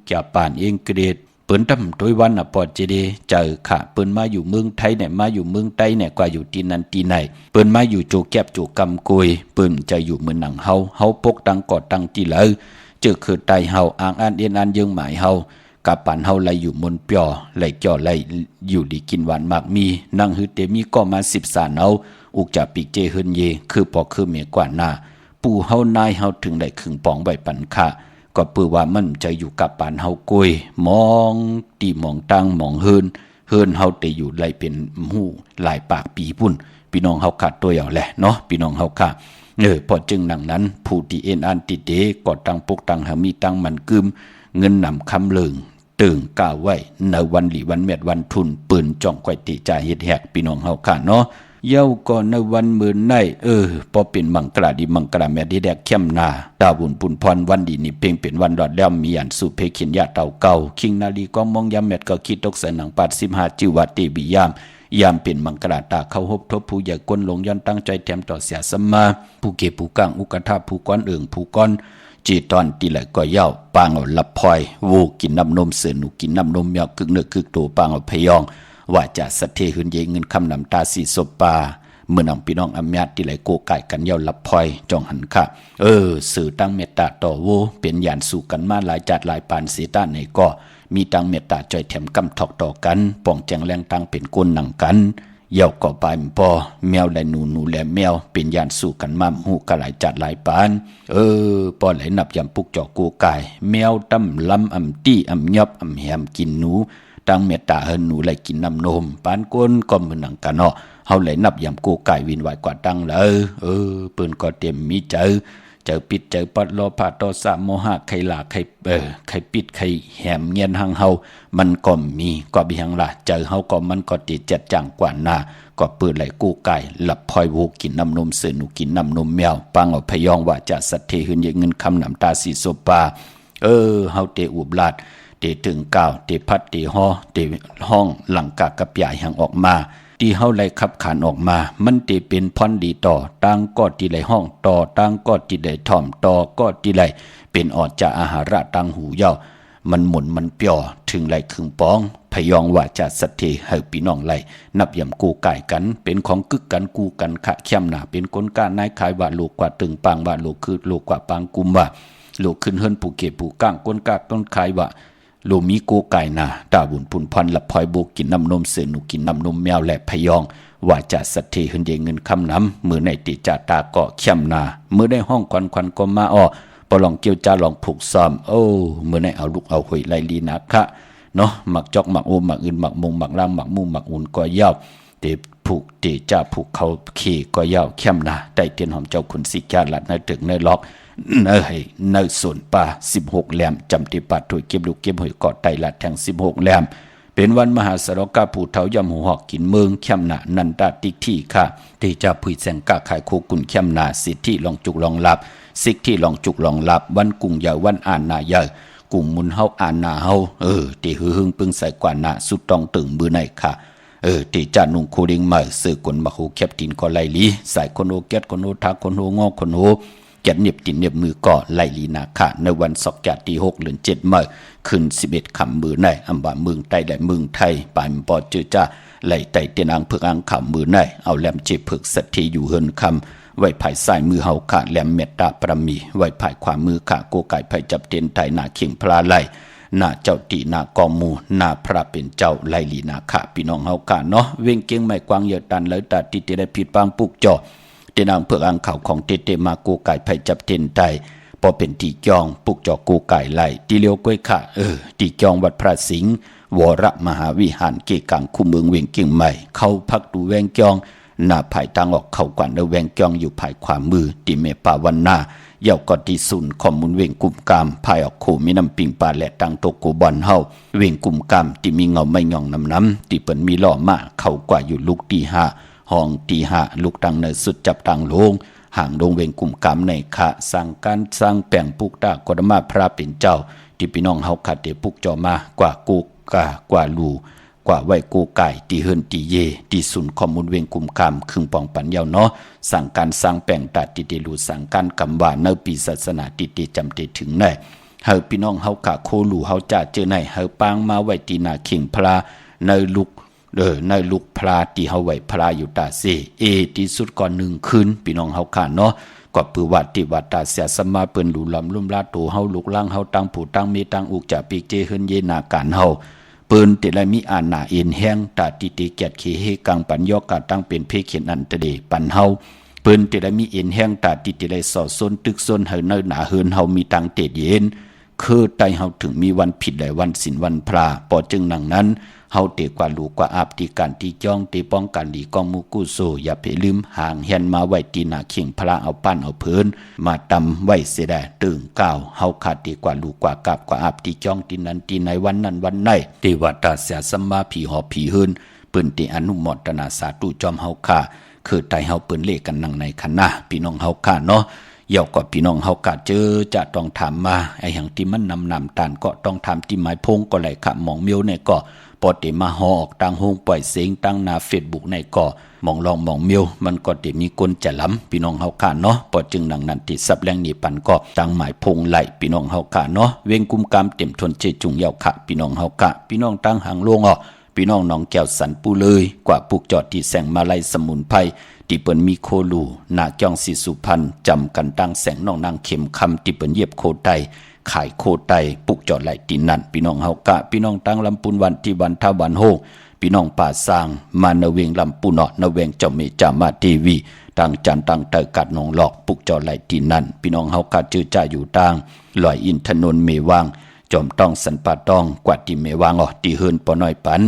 B: แก่ป่านเองเกรดเปิ้นทำด้วยวันน่ะปอดเจเดเจอค่ะเปิ้นมาอยู่เมืองไทยเนี่ยมาอยู่เมืองใต้เนี่ยกว่าอยู่ที่นั้นที่ไหนเปิ้นมาอยู่โจแก็บโจกำกุยเปิ้นจะอยู่เมืองหนังเฮาปกตังกอดตังที่เลยเจอคือไตเฮาอ่างอันเอ็นอันยังหมายเฮากับปันเฮาไหลอยู่มนเปียวไหลจ่อไหลอยู่ดีกินหวานมากมีนั่งฮือเตมีก็มา10 สานเอาอุกจะปีกเจเฮินเยคือปอคือเมียกว่าหน้าปู่เฮานายเฮาถึงได้ขึงปองใบปันค่ะก็ปือว่ามันจะอยู่กับปานเฮากุยมองตีมองตั้งมองเฮินเฮาแต่อยู่ไหลเป็นหูหลายปากปีปุ่นพี่น้องเฮาขาดตัวอย่างแหละเนาะพี่น้องเฮาค่ะพอจึงดังนั้นผู้ที่เอ็นอันติเดก็ตั้งปกตั้งหามีตั้งมันกึมเงินนำคำเลิงตึงก้าวไว้ในวันหลีวันเม็ดวันทุนปืนจ้องก้อยติจ่าเฮ็ดแหกพี่น้องเฮาค่ะเนาะเย้าก่อนในวันมื้อในพอเป็นมังกราดีมังกราแม่ดีแดกเข้มนาดาวบุญปุนพรวันดีนี่เพ่งเป็นวันดอดแล้วมีอันสุเพขินยะเต่าเก่าคิงนาลีก็มองยามแม่ก็คิดตกใส่หนัง85จิวาติบิยามเป็นมังกราตาเข้าฮบทบผู้ใหญ่ก้นลงย้อนตั้งใจแถมต่อเสียสมาผู้เก็บผู้กังอุกทาผู้ก้อนผู้ก้อนจีตอนตีไหลก็เย้าปางเอาลับพลอยวูกินน้ำนมเสือหนูกินน้ำนมเมียวกึกเนื้อกึกตัวปางเอาพยองว่าจะสะเทหืนเยเงินคำนำตาสีศพปาเมื่อนำพี่น้องอำญาติที่ไหลโกไก่กันเย้าลับพลอยจองหันค่ะสื่อตั้งเมตตาต่อโวเป็นยานสู่กันมาหลายจัดหลายปานเสียต้านในก็มีตั้งเมตตาจอยแถมกำถอกต่อกันป้องแจงแรงตั้งเป็นก้นหนังกันเย้าก็ปลายปอแมวและหนูและแมวเป็นยานสู่กันมาหูกะหลายจัดหลายปานปอไหลนับยำปุกจอกกูไก่แมวตั้มลำอ่ำตี้อ่ำยอบอ่ำแหมกินหนูตั้งเมตตาเฮินหนูไหลกินน้ำนมปานก้นก็มือหนังกันเนาะเฮาไหลนับยำกูไก่วินไหวกว่าตั้งเลยปืนก็เต็มมีเจอปิดเจอปัดรอผาตอสะโมหะใครหลาใครปิดใครแหมเงียนหังเฮามันก็มีก็บิหังล่ะเจอเฮาก็มันก็ติดจัดจังกว่าหน้าก็เปิดไหลกู้ไก่หลับพลอยโวกินน้ำนมเสือหนูกินน้ำนมแมวปังเอาพยองว่าจะสัตเทหืนเงินคำนำตาสีโซปาเฮาเตอุบลาดเตถึงก้าวเตพัดเตห้อเตห้องหลังกากระปยายหังออกมาที่เฮาไหลขับขานออกมามันเตเป็นพรดีต่อตั้งก็ที่ไหลห้องต่อตั้งก็ที่ไหลถ่อมต่อก็ที่ไหลเป็นออดจากอาหาระตั้งหูเย้ามันหมุนมันเปียวถึงไหลครึ่งปองพยองว่าจะสัตเทให้พี่น้องไหลนับยำกูไก่กันเป็นของกึกกันกูกันขะเข้มหนาเป็นคนก้านายขายว่าลูกกว่าตึงปางว่าลูกคือลูกกว่าปางกุมว่าลูกขึ้นเฮิรนผู้เก็บผู้ก้างก้นกากต้นขายว่าโลมีกูไก่นาดาบุญพุนพันละพลอยโบกินน้ำนมเสือหนูกินน้ำนมแมวและพยองว่าจะสัตเทหืนเดเงินคำน้ำมือในติจาตาเกาะเข้มนามือได้ห้องควันก็มาปลองเกี่ยวจ้าลองผูกซ้อมมือในเอาลูกเอาหอยไลลีนะคะเนาะหมักจอกหมักโอหมักอื่นหมักมงหมักล่างหมักมูหมักอุ่นก็ยาวเตผูกเตจ้าผูกเขาขี่ก็ยาวเข้มนาได้เตียนหอมเจ้าขุนสิกาหลัดในตึกในล็อกในส่วนป่า16แหลมจำติปัดถวยเก็บลูกเก็บหอยเกาะไตลัดแทง16แหลมเป็นวันมหาสรกาผู้เฒ่ายำหัวหอกกินเมืองเข้มนานันตาติกที่ค่ะที่จะผุยแสงกะขายโคกุนเข้มนาสิทธิลองจุกลองลับสิกที่ลองจุกลองลับวันกุ่งใหญ่วันอ่านนาใหญ่กุ่งมุนเฮาอ่านนาเฮาตีหึงปึงใส่กว่านาสุดต้องตึงมือในค่ะตีจานุงโคดิงใหม่สื่อกลมาโหแคบตินก็ไล่ลีใส่คนโอเกตคนโอทักคนโองอคนโอแกะเน็บตินเน็บมือก่อไล่ลีนาค่ะในวันศกแกะที่6 เดือน 7เมื่อขึ้น11คำมือในอำบาเมืองใต้และเมืองไทยปลายปอเจอจ้าไล่ไต่เตียนอังเพิกอังขำมือในเอาแหลมเจ็บเพิกสัตทีอยู่เฮินคำไว้ภายซ้ายมือเฮาค่ะแหลมเมตตาประมีไว้ภายขวามือค่ะโกไก่ไผจับเตียนไทยนาเข่งพลาไล่หน้าเจ้าตีหน้ากอมูหน้าพระเป็นเจ้าไล่ลีนาค่ะพี่น้องเฮาค่ะเนาะเว้งเก่งไม่กวางเยอะตันเลยตาติได้ผิดปางปุกจ่อเตียนอังเพิกอังข่าวของเตมาโกไก่ไผจับเตียนไทยพอเป็นตีจองปุกจ่อโกไก่ไล่ตีเลียวก้อยค่ะตีจองวัดพระสิงห์วรมหาวิหารเกกังคุเมืองเวียงเก่งใหม่เข้าพักดูแวงจองหน้าภายทางออกเข้ากว่าในแวงจองอยู่ภายขวามือติเมปาวันนาเย่ากอดีสุนข้อมูลเวงกุมกามภายออกโคมีน้ำปิงปลาและตังโตโกบอนเฮาเวงกุมกามที่มีเงาไม่ย่องน้ำที่เปิ้นมีล่อมาเข้ากว่าอยู่ลูกตี5ห้องตี5ลูกตังในสุดจับตังโลงห่างลงเวงกุมกามในคะสร้างการสร้างแปลงปุกตากฎมาพระเป็นเจ้าที่พี่น้องเฮาขัดเดปุกจอมากว่ากูกากว่าลูก กว่าไว้กูไก่ตีเฮินตีเยตีศูนย์ข้อมูลเวงกุมคำคึงปองปันยาวเนาะสั่งการสร้างแปลงตัดติเตลูสั่งการกำว่าเนปีศาสนาติเตจำเตถึงไหนเฮาพี่น้องเฮากะโคลูเฮาจะเจอไหนเฮาปางมาไว้ตีนาเข่งพลาในลุกในลูกพลาที่เฮาไว้พลาอยู่ตาเซที่สุดก่อน1คืนพี่น้องเฮาค่ะเนาะก็ปือวัดที่วัดตาเสียสมาเปิ้นหลุลำลุ่มลาโตเฮาลูกล่างเฮาตั้งผู้ตั้งมีตั้งอุกจะปีกเจเฮินเยนาการเฮาเปิ้นแต่ละมีอานาเอ็นแห้งตาติติเกียดขี้เฮกังปัญญอกะตั้งเป็นเพเขียนอันตะเดปันเฮาเปิ้นแต่ละมีเอ็นแห้งตาติติไลสอซนตึกซนเฮาเนหนาเฮินเฮามีตังเตดเย็นคือไตเฮาถึงมีวันผิดและวันศีลวันพระปอจึงนั้นนั้นเฮาเตกว่าลูกกว่าอาบที่การที่จ้องเตป้องกันหลีกองมุกุโซอย่าไปลืมห่างเฮียนมาไว้ตีหน้าเข่งพระเอาปั้นเอาเพิ่นมาตำไว้เสียได้ตึงก้าวเฮาขาดดีกว่าลูกกว่ากาบกว่าอาบที่จ้องที่นั้นที่ในวันนั้นวันไหนที่วัดตาเสียสัมมาผีหอบผีเฮินเปิ้นติอนุโมทนาสาธุจอมเฮาค่ะคือไตเฮาเปิ้นเลกันนั่งในคณะพี่น้องเฮาค่ะเนาะเย่าก็พี่น้องเฮากะเจอจะต้องถามมาไอ้หยังที่มันนำตานก็ต้องถามที่หมายพงก็ไหลขะหมองเมียวในก็ปอติมาหอออกตั้งโฮงปล่อยเสียงตั้งหน้า Facebook ในก็มองลองมองเมียวมันก็ติมีคนจะล้ำพี่น้องเฮาค่ะเนาะปอจึงนั้นติสับแรงนี่ปันก็ตั้งหมายพงไหลพี่น้องเฮาค่ะเนาะเวงกุมกามเต็มทนเจจุงเย่าค่ะพี่น้องเฮาค่ะพี่น้องตั้งหางโลงพี่น้องน้องแก้วสันปูเลยกว่าปลูกจอดที่แสงมาลัยสมุนไพรที่เปิ้นมีโคลูนาจ้องสิสุพรรณจำกันตั้งแสงน้องนางเข็มคำที่เปิ้นเย็บโคไตขายโคไตปลูกจอดไหลตีนั่นพี่น้องเฮากะพี่น้องตั้งลำปุนวันที่วันทาวันโฮพี่น้องป่าสร้างมาเนเวงลำปุนเนาะเนเวงเจ้าเมจามาทีวีตั้งจันตั้งเตกัดนองหลอกปลูกจอดไหลตีนั่นพี่น้องเฮากะจื้อจ่าอยู่ตั้งลอยอินถนนเมวางจอมต้องสันป่าต้องกว่าที่เมวางที่เฮินปอน้อยปัน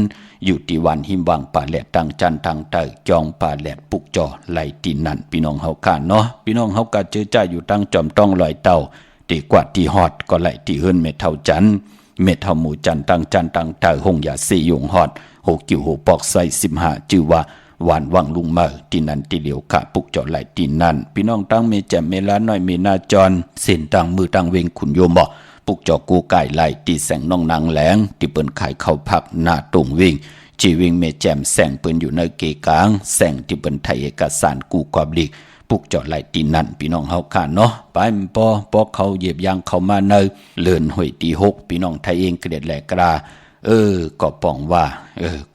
B: อยู่ที่วันหิมวางป่าแหลดตั้งจันทางเตยจองป่าแหลดปุกจอไหลตีนั่นพี่น้องเฮากะเนาะพี่น้องเฮากะจื้อจ่าอยู่ตั้งจอมต้องลอยเต่าตีกว่าที่ฮอดก็ไหลที่เฮินเมเท่าจันเมเท่าหมู่จันตั้งจันตั้งเตยหงยาสียงฮอดโหกิ่วโหปอกใส่15จื่อว่าหวานวังลุงเมอที่นั่นที่เหลียวกะปุกจอไหลที่นั่นพี่น้องตั้งเมแจ่มเมลาน้อยเมนาจรเส้นตั้งมือตั้งเวงขุนโยมบ่ปุกจอกูไก่ไหลตีแสงน้องนางแหลงที่เปิ้นขายข้าวผักหน้าตรงวิ่งจีวิ่งเมแจ่มแสงเปิ้นอยู่ในเกกลางแสงที่เปิ้นไทยเอกสารกูกอบลีกปุกจอไหลตีนั่นพี่น้องเฮาค่ะเนาะไปปอเขาเหยียบยางเข้ามาเนเลื่อนห้วยตี6พี่น้องไทยเองเกลียดแหลกราก็ป้องว่า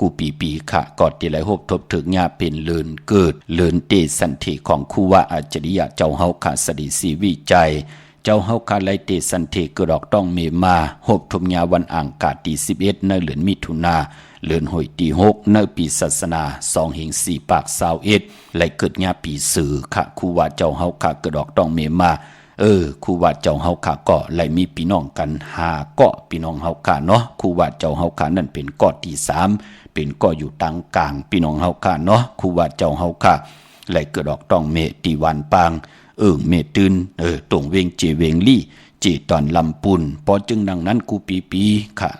B: กูปีค่ะกอดที่ไหลหบทบถึกญาเป็นเลื่อนเกิดเลื่อนเตสันติของครูว่าอัจฉริยะเจ้าเฮาค่ะสดีสีวิจัยเจ้าเฮาคาไลเตสันเทกดอกต้องเมมาหบทมยาวันอ่างกาตี11ในเดือนมิถุนาเดือนหอยตี6ในปีศาสนา2 4 ปาก21ไหลเกิดญาปีสื่อค่ะครูว่าเจ้าเฮาคากดอกต้องเมมาครูว่าเจ้าเฮาคาก็ไหลมีพี่น้องกัน5เกาะพี่น้องเฮาคาเนาะครูว่าเจ้าเฮาคานั่นเป็นเกาะที่3เป็นเกาะอยู่ตางกลางพี่น้องเฮาคาเนาะครูว่าเจ้าเฮาคาไหลเกิดดอกต้องเมตีวันปางเมตืนตรงเวงเจเวงลี่เจตอนลำปุนพอจึงดังนั้นกูปีค่ะ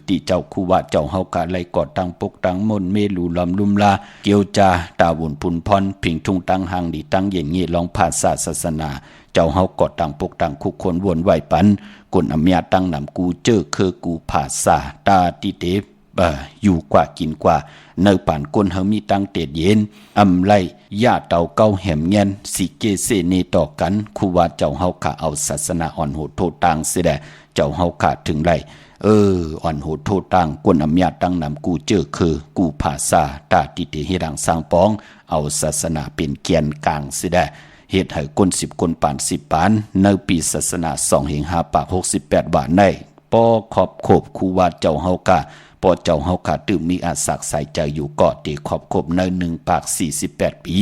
B: ที่เจ้าคูว่าเจ้าเฮากะไลกอดตังปกตังมนเมลูลำลุมลาเกียวจาตาวุ่นพุนพรผิงทุงตังหังดีตังเย็นเงี้ลองภาษาศาสนาเจ้าเฮากอดตังปกตังคุกคนวนไหวปันกุนอเมียตังนำกูเจอคือกูภาษาตาติเตอยู่กว่ากินกว่าเนื้อป่านก้นเฮามีตังเตดเย็นอำไลย่าเต่าเก้าแหมเงียนสิเกเสเนต่อกันคูว่าเจ้าเฮาขาเอาศาสนาอ่อนโหดโทษต่างเสียแดเจ้าเฮาขาถึงไรอ่อนโหดโทษต่างก้นอำยาตังนำกูเจอคือกูภาษาตาติเตเฮดังสร้างป้องเอาศาสนาเป็นเกียนกลางเสียแดเหตุให้ก้น10คนป่าน10ปานในปีศาสนา2 5 ปาก68 บาทในปอขอบโคบคูว่าเจ้าเฮากาพอเจ้าเฮาขาตื่มมีอาศักใส่ใจอยู่เกาะตีขอบคบใน1 ปาก48 ปี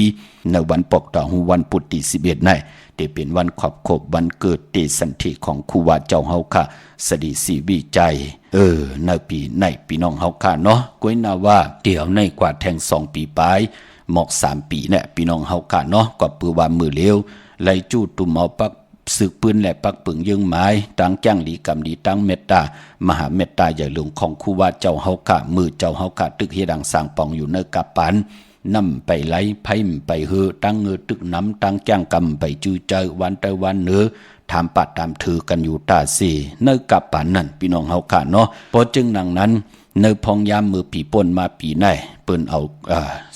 B: ในวันปกต่อหูวันพุธที่11ในเตเป็นวันขอบคบวันเกิดเตสันติของครูว่าเจ้าเฮาค่ะสดีสีวิจัยในปีพี่น้องเฮาค่ะเนาะก้อยนาว่าเดี๋ยวในกว่าแทง2 ปีปลายหมอก3 ปีเนี่ยพี่น้องเฮาค่ะเนาะก็ปือว่ามือเลี้ยวไล่จู้ตุ่มเอาปักสึกปืนและปักปึงยึงไม้ตั้งจ้างหลีกำดีตั้งเมตตามหาเมตตาใหญ่หลวงของครูว่าเจ้าเฮากะมือเจ้าเฮากะตึกเฮดังสร้างปองอยู่ในกะปัน นำไปไหลไพ่ไปเฮือตั้งเงือตึกน้ำตั้งแก้งกำไปจื้อเจอวันเตวันเนื้อถามปัดตามถือกันอยู่ตาสีเนื้อกับป่านนั่นพี่น้องเฮาขาเนาะพอจึงดังนั้นเนื้อพองยามมือปีป่นมาปีไหนเปิ้นเอา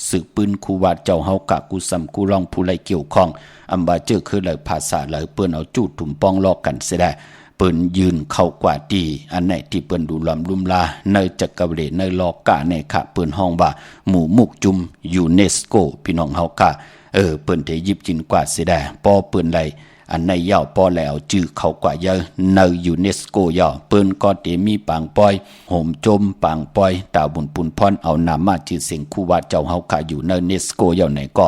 B: สึกปืนคูวาดเจ้าเฮากะกูซ้ำกูร้องผู้ไรเกี่ยวข้องอำบาเจอคือเลยภาษาเลยเปิ้นเอาจูดถุ่มปองลอกกันเสียได้เปิ้นยืนเข้ากว่าตีอันไหนที่เปิ้นดูลำลุ่มลาในจักรวรรดิในลอกกะในขะเปิ้นห้องว่าหมู่มุกจุมยูเนสโกพี่น้องเฮากะเปิ้นได้ยิบจินกว่าเสียได้ปอเปิ้นไหลอันในยาวปอแล้วจื้อเขากว่าเยอะในยูเนสโกยาวเปิ้นก็เตมีปางปอยโหมจมปางปอยตาบุญปุนพรเอานามาจื้อเสียงคู่ว่าเจ้าเฮากะอยู่ในเนสโกยาวไหนก็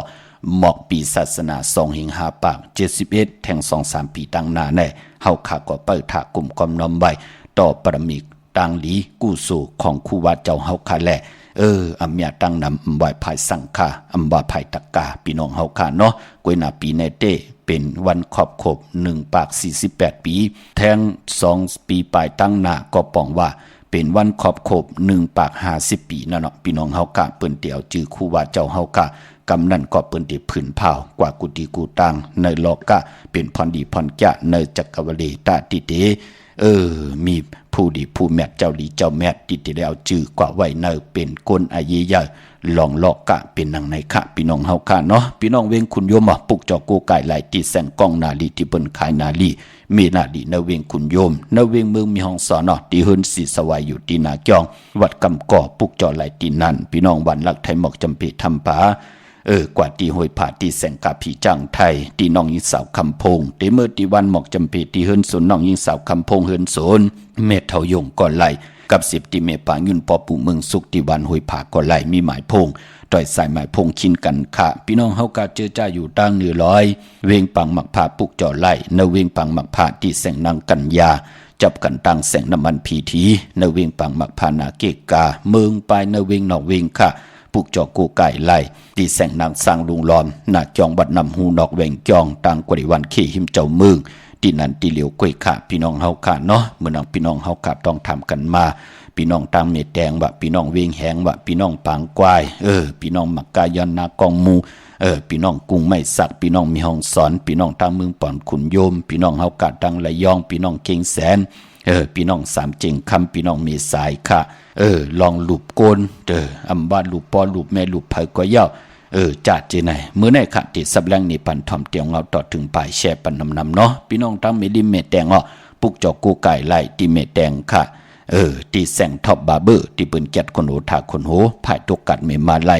B: หมอกปีศาสนา2หิง5ปาก71แทง 2-3 ปีตั้งหน้าแน่เฮาขาก็เปิดถากลุ่มกอมน้อมไว้ต่อปรมิกตังหลีกู้สู่ของคู่ว่าเจ้าเฮาขาแลอำยาตั้งนำอำไว้ภายสังฆาอำบาภายตะกาพี่น้องเฮาขาเนาะกวยนาปีในเต้เป็นวันขอบครบ1ปาก48ปีแทง2ปีปลายตั้งหน้าก็ป้องว่าเป็นวันขอบครบ1ปาก50ปีนั่นเนาะพี่น้องเฮากะเปิ้นเตียวจื้อคู่ว่าเจ้าเฮากะกำนั่นก็เปิ้นได้ผืนเผากว่ากุฏิกูตังในโลกะเป็นพรดีพรแก่ในจักรวรรดิตาติเตมีผู้ดีผู้แม่เจ้าดีเจ้าแม่ติดแล้วจื้อกว่าไว้เนเป็นก้นอาเยยะลองลอกกะเป็นนางในคะพี่น้องเฮาค่ะเนาะพี่น้องเวงคุณโยมปุกจอกูไก่ไหลตีแสงกองนาลีที่เปิ้นขายนาลีมีนาลีนเวงคุณโยมนเวงเมืองมีห้องสอนที่เฮินสีสวายอยู่ที่นาจองวัดกำก่อปุกจอไหลตีนั่นพี่น้องวันลักไทยหมอกจำปีทำผากว่าตีห้วยผาตีแสงกาผีจังไทยตีน้องยิงสาวคำพงตีเมื่อตีวันหมอกจำปีตีเฮินสนน้องยิงสาวคำพงเฮินสนเมธเทายงก่อนไหลกับ10ตีเมปางยุนปอปู่เมืองสุขตีวันห้วยผาก่อนไหลมีหมายพงต่อยสายหมายพงคินกันค่ะพี่น้องเฮากาเจอจ้าอยู่ตั้งเหนือร้อยเวงปังหมักผาปุกจ่อไหลเนเวงปังหมักผาที่แสงนางกันยาจับกันตั้งแสงน้ำมันพีทีเนเวงปังหมักผานาเกกาเมืองปลายเนเวงนอกเวงค่ะปุกจอกูไก่ไล่ตีแสงนางสร้างลุงล้อมหน้าจองบัดนำหูนอกแหวงจองต่างกว่าวันขี้หิมเจ้าเมืองตีนันตีเหลียวกล้วยขาพี่น้องเฮาขาเนาะเมื่อน้องพี่น้องเฮาขาต้องทำกันมาพี่น้องตามเม็ดแดงว่าพี่น้องเวงแหงว่าพี่น้องปางกวายพี่น้องมักกายอนนากองมูพี่น้องกุ้งไม่สักพี่น้องมีห้องสอนพี่น้องตามเมืองป่อนขุนโยมพี่น้องเฮากาดังระยองพี่น้องเก่งแสนพี่น้องสามเจงคำพี่น้องมีสายค่ะลองลูบโกนอำบ้านลูบปอลูบแม่ลูบไผก็เย้าจัดเจไหนมื้อไหนค่ะที่สับแรงนี่ปันทอมเตียงเงาต่อถึงปลายแช่ปันนำเนาะพี่น้องตั้งเมลิเมแดงปุกจอกูไก่ไล่ที่เมแดงค่ะที่แสงท็อปบาร์เบอร์ที่เปิ้นแก๊ดคนโหถาคนโหภายตกกัดเมมาไล่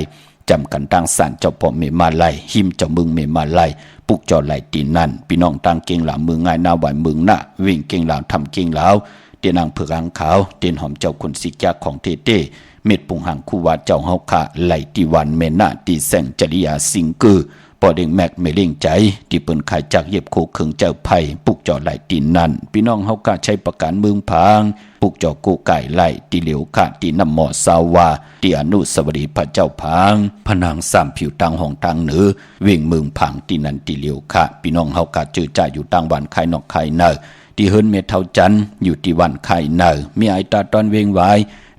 B: จำกันตั้งสารเจ้าพ่อเมมาไล่หิมเจ้ามึงเมมาไล่ปุกจอไล่ตีนั่นพี่น้องตั้งเก่งหลามือง่ายหน้าไหวมือหน้าวิ่งเก่งหลาทำเก่งหลาวเตียนางเผือกางขาวเตียนหอมเจ้าคนสิกยาของเต้เม็ดปุงหังคู่ว่าเจ้าเฮาค่ะไหลตีวันเมน่าตีแสงจริยาสิงกือปอเด้งแมกไม่เล่งใจที่เปิ้นขายจากเย็บโคเคิงเจ้าไผ่ปุกจอไหลตีนั่นพี่น้องเฮาค่ะใช้ประกันเมืองพางปุกจอกูไก่ไหลตีเหลียวค่ะตีน้ำหมอสาวาตีอนุสวรีพระเจ้าพางผนังสามผิวตังห้องตังเหนือเวียงเมืองพังตีนันตีเหลียวค่ะพี่น้องเฮาค่ะเจอจ่าอยู่ตังวันไข่นอกไข่เนอที่เฮิรนเมเท่าจันอยู่ที่วันไข่เนอมีไอตาตอนเวงไว้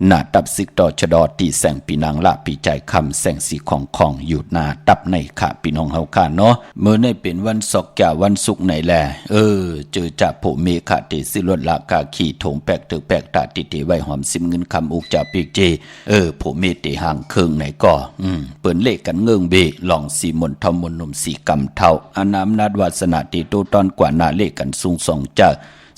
B: หน้าตับสิกต่อชดอตีแสงปีนางละปีใจคำแสงสีของอยู่หน้าตับในค่ะพี่น้องเฮาค่ะเนาะเมื่อในเป็นวันศกแก่วันศุกร์ไหนแลเจอจ่าโผเมฆะเตสิลดละกาขี่ถงแปกตึกแปกตาติเตไว้หอมซิมเงินคำอุกจ่าปีกเจโผเมเตห่างเคิงไหนก็เปิ้นเลขกันเงื่องเบลองสีมนทมนนมสีกำเท่าอานามนาดวาสนาติโตตอนกว่านาเลขกันสูงสองจ้า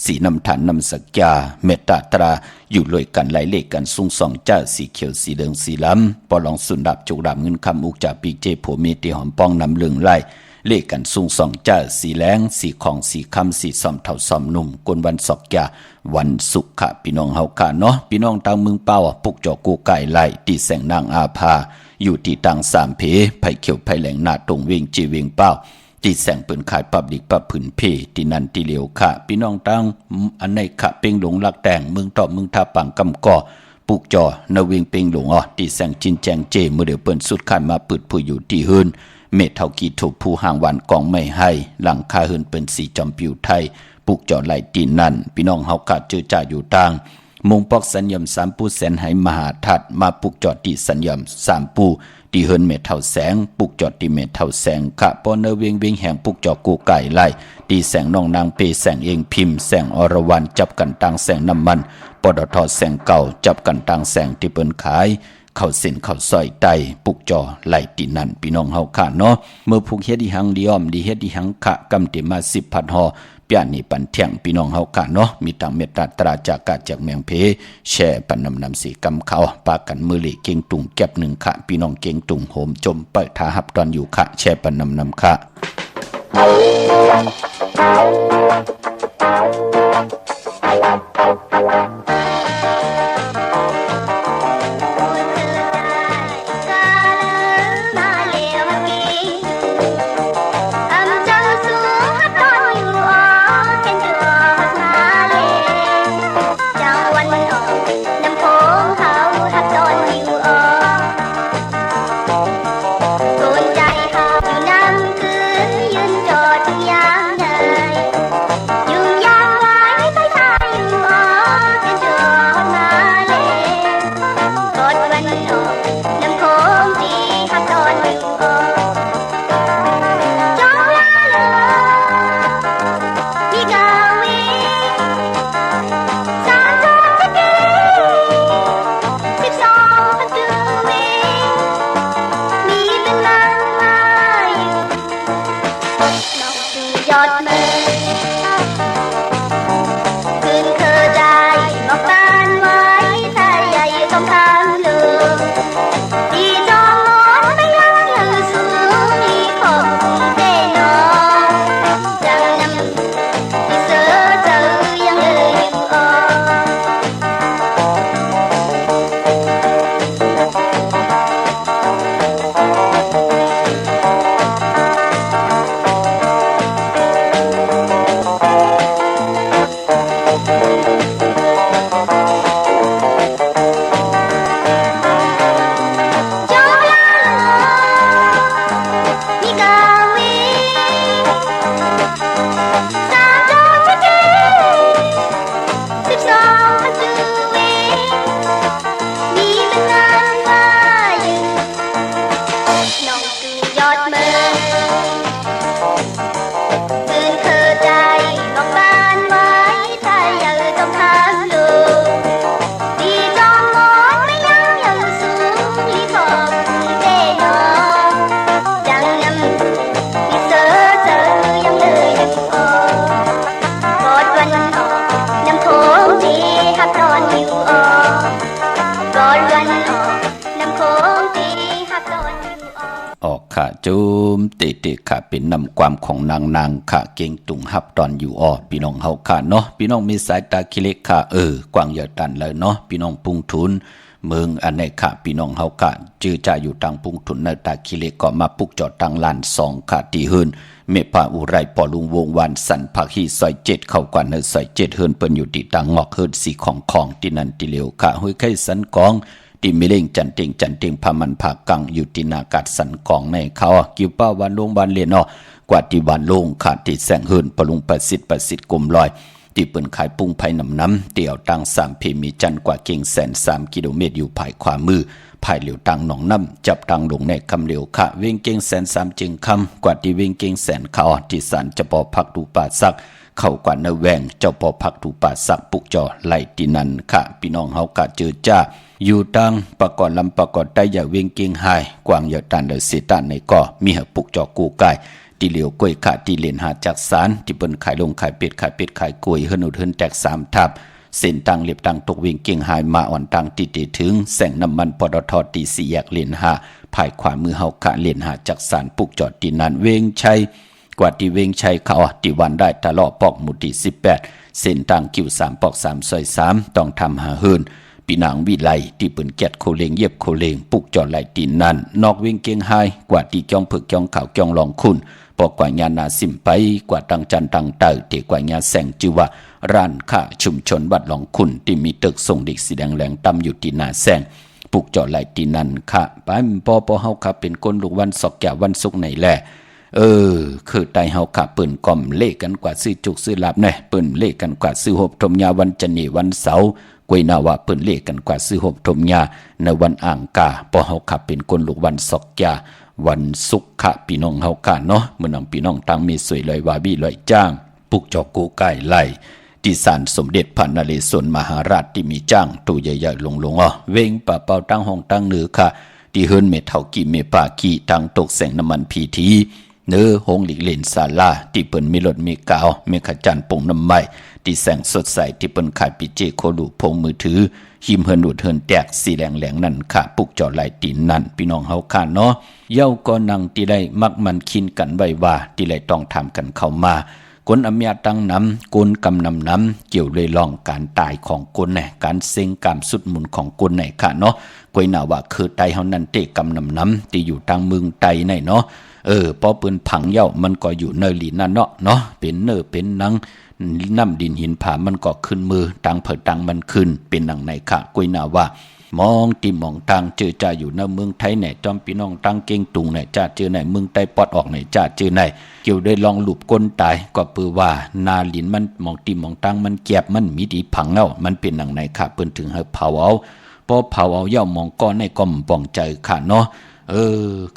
B: สีน้ำฐานน้ำสักยาเมตตาตราอยู่ลอยกันไหลเลขกันสูงสองจ้าสีเขียวสีเหลืองสีล้ำปอลองสุนดับจุกดับเงินคำอุกจ่าปีกเจโผเมเตหอมป้องน้ำเหลืองไล่เลขกันสูงสองจ้าสีแรงสีของสีคำสีซ้อมเท่าซ้อมนุ่มกวนวันศกยาวันศุกร์ค่ะพี่น้องเฮาค่ะเนาะพี่น้องทางเมืองเป้าปุกจอกูไก่ไล่ตีแสงนางอาภาอยู่ที่ตังสามเพไผ่เขียวไผ่แหลงหน้าตรงเวงจีเวงเป้าที่แสงเปิ้นขายปับลิกปับผืนเพที่นั่นที่เหลียวค่ะพี่น้องตั้งอันในค่ะเป่งหลงลักแต่งเมืองตอบเมืองทาปังกำก่อปุกจอนเวงเป่งหลงที่แสงจินแจงเจเมื่อเดี๋ยวเปิ้นสุดขายมาปืดผู้อยู่ที่เฮิรนเมทเท่ากีถูกผู้ห่างวันกองไม่ให้หลังคาเฮิรนเปิ้นสีจอมผิวไทยปุกจอไหลตีนั่นพี่น้องเฮาค่ะเจอจ่าอยู่ต่าง มุงปอกสัญญม3ปูแสนไหมหาทัดมาปุกจอดที่สัญญม3ปูที่เฮินเมเท่าแสงปุกจอดที่เมเท่าแสงขะปอเนเวียงเวียงแห่งปุกจอดกูไก่ไล่ตีแสงน้องนางเปแสงเองพิมพ์แสงอรวรรณจับกันตังแสงน้ำมันปตท.แสงเก่าจับกันตังแสงที่เปิ้นขายเข้าเส้นเข้าซอยไตปุกจอไหลตีนั่นพี่น้องเฮาค่ะเนาะเมื่อผูกเฮ็ดอีหังดีอ้อมดีเฮ็ดอีหังขะกำติมา10พันหอเปียนี่ปันเที่ยงพี่น้องเฮาค่ะเนาะมีตังเมตตาตราจากกาจากเมืองเพแช่ปันนำสีกำเขาปากันมือเหลเก่งตุงแก็บ1ค่ะพี่น้องเก่งตุงโหมจมเปิดทาหับตอนอยู่ค่ะแช่ปันนำค่ะจุมเตะค่ะเป็นนำความของนางค่ะเก่งตุงฮับตอนอยู่อ้อพี่น้องเฮาค่ะเนาะพี่น้องมีสายตาคิเล็กค่ะกว้างใหญ่ตันเลยเนาะพี่น้องปุงทุนเมืองอันไหนค่ะพี่น้องเฮาค่ะจื้อจ่าอยู่ตังปุงทุนในตาคิเล็กก็มาปุกจอดตังลาน2ค่ะที่เฮินเมพาอุไรปอลุงวงวันสันผักฮีซอย7เข้ากว่าในซอย7เฮินเปิ้นอยู่ที่ตังงอกเฮินสีของที่นั่นที่เหลียวค่ะห้วยไข่สันกองที่มิเล่งจันเต็งพามันผากังอยู่ที่นากาศสันกองในเขากิวป้าวันลงวันเรียนเนาะกว่าที่วันลงขาดที่แสงเฮินปลุงประสิทธิ์กลมลอยที่เปิ้นขายปุ้งไผ่น้ำเตี่ยวตัง3เพมีจันกว่าเก่ง103กิโลเมตรอยู่ภายขวามือภายเหลียวตังหนองน้ำจับตังลงในคำเหลียวค่ะเวงเก่ง103จึงคำกว่าที่เวงเก่ง100เขาที่ศาลเจ้าพ่อพักดูป่าซักเข้ากว่าในแวงเจ้าพ่อพักดูป่าซักปุกจอไหลที่นั่นค่ะพี่น้องเฮากะเจอจ้าอยู่ตังประกอบลำประกอบใต้อย่าเวงเก่งหายกวางอย่าตันเดเสตันในก็มีหปุกจอกูไก่ที่เหลียวกล้วยขาที่เลนหาจากสารที่เปิ้นขายลงขายเป็ดขายกล้วยเฮิรนอุดเฮิรนแตก3ทับเส้นตังเล็บตังตกเวงเก่งหายมาอ่อนตังติถึงแสงน้ำมันปตท.ตี4แยกเลนหาภายขวามือเฮาคะเลนหาจากสารปุกจอดที่นั้นเวงชัยกว่าที่เวงชัยเขาที่วันได้ตลอดปอกหมุดที่18เส้นตังคิว3ปอก3ซอย3ต้องทำหาเฮิรนปีนางวิไลที่เปิ้นแกดโคเลงเย็บโคเลงปุกจอดไหลตีนนั้นนอกเวงเก่งหายกว่าที่จ้องผึกจ้องขาวจ้องลองคุณปอกกว่าญาณาสิมไปกว่าตังจันตังเตอเตกว่าญาแสงจือว่าร้านค้าชุมชนบัดหลองคุณที่มีตึกส่งเด็กสีแดงแหลงตำอยู่ที่หน้าแสงปุกจอดไหลตีนนั้นค่ะไปปอเฮาค่ะเป็นคนลูกวันศอกแก่วันศุกร์ไหนแลคือไตเฮาค่ะเปิ้นก่อมเลขกันกว่าซื้อจุกซื้อลาบแน่เปิ้นเลขกันกว่าซื้อหบทมยาวันจันทร์วันเสาร์ กวยนาว่าเปิ้นเลขกันกว่าซื้อหบทมยาในวันอ่างกาปอเฮาขับเป็นคนลูกวันศอกยาวันสุขะพี่น้องเฮากาเนาะมื้อนำพี่น้องตั้งมีสวยลอยวาบีลอยจ้างปุกจอกกูไก่ไล่ที่ศาลสมเด็จพระนเรศวรมหาราชที่มีจ้างตู้ใหญ่ๆลงเวงป่าเป่าตั้งห้องตั้งเหนือค่ะที่เฮิรนเมเท่ากี่เมปากี่ตั้งตกแสงน้ำมันพีทีเนื้อหงหลีกเล่นศาลาที่เปิ้นมีรถมีกาวมีขจันปงน้ำไม้ที่แสงสดใสที่เปิ้นขายปิเจโคลูพงมือถือหิมเฮิรนดูดเฮิรนแตกสีแหลงนั่นค่ะปุกจอดไหลตีนนั่นพี่น้องเฮาค่ะเนาะเย้าก็นั่งที่ได้มักมันคินกันไว้ว่าที่ได้ต้องทำกันเข้ามากนอำยาตั้งน้ำกนกำน้ำเกี่ยวเลยล่องการตายของกนเนี่ยการเซ็งการสุดหมุนของกนไหนค่ะเนาะกวยหนาว่าคือไตเฮานั่นเตะกำน้ำที่อยู่ทางเมืองไตไหนเนาะพอปืนผังเย้ามันก็อยู่เนอลีนั่นเนาะเป็นเนอเป็นนังน้ำดินหินผามันก็ขึ้นมือตังเผิดตังมันขึ้นเป็นหนังไหนค่ะกวยหนาว่ามองตีมองทางเจอจ่าอยู่ในเมืองไทยไหนจอมพี่น้องตั้งเก่งตุงไหนจ่าเจอไหนเมืองไต้ปอดออกไหนจ่าเจอไหนเกี่ยวได้ลองหลุบก้นตายก็เปือว่านาลินมันมองตีมองตังมันแก็บมันมีดีผังเอ้ามันเป็นหนังไหนค่ะเปิ้นถึงให้เผาเอาพอเผาเอาเย่ามองก้อนในก้อมป่องใจค่ะเนาะ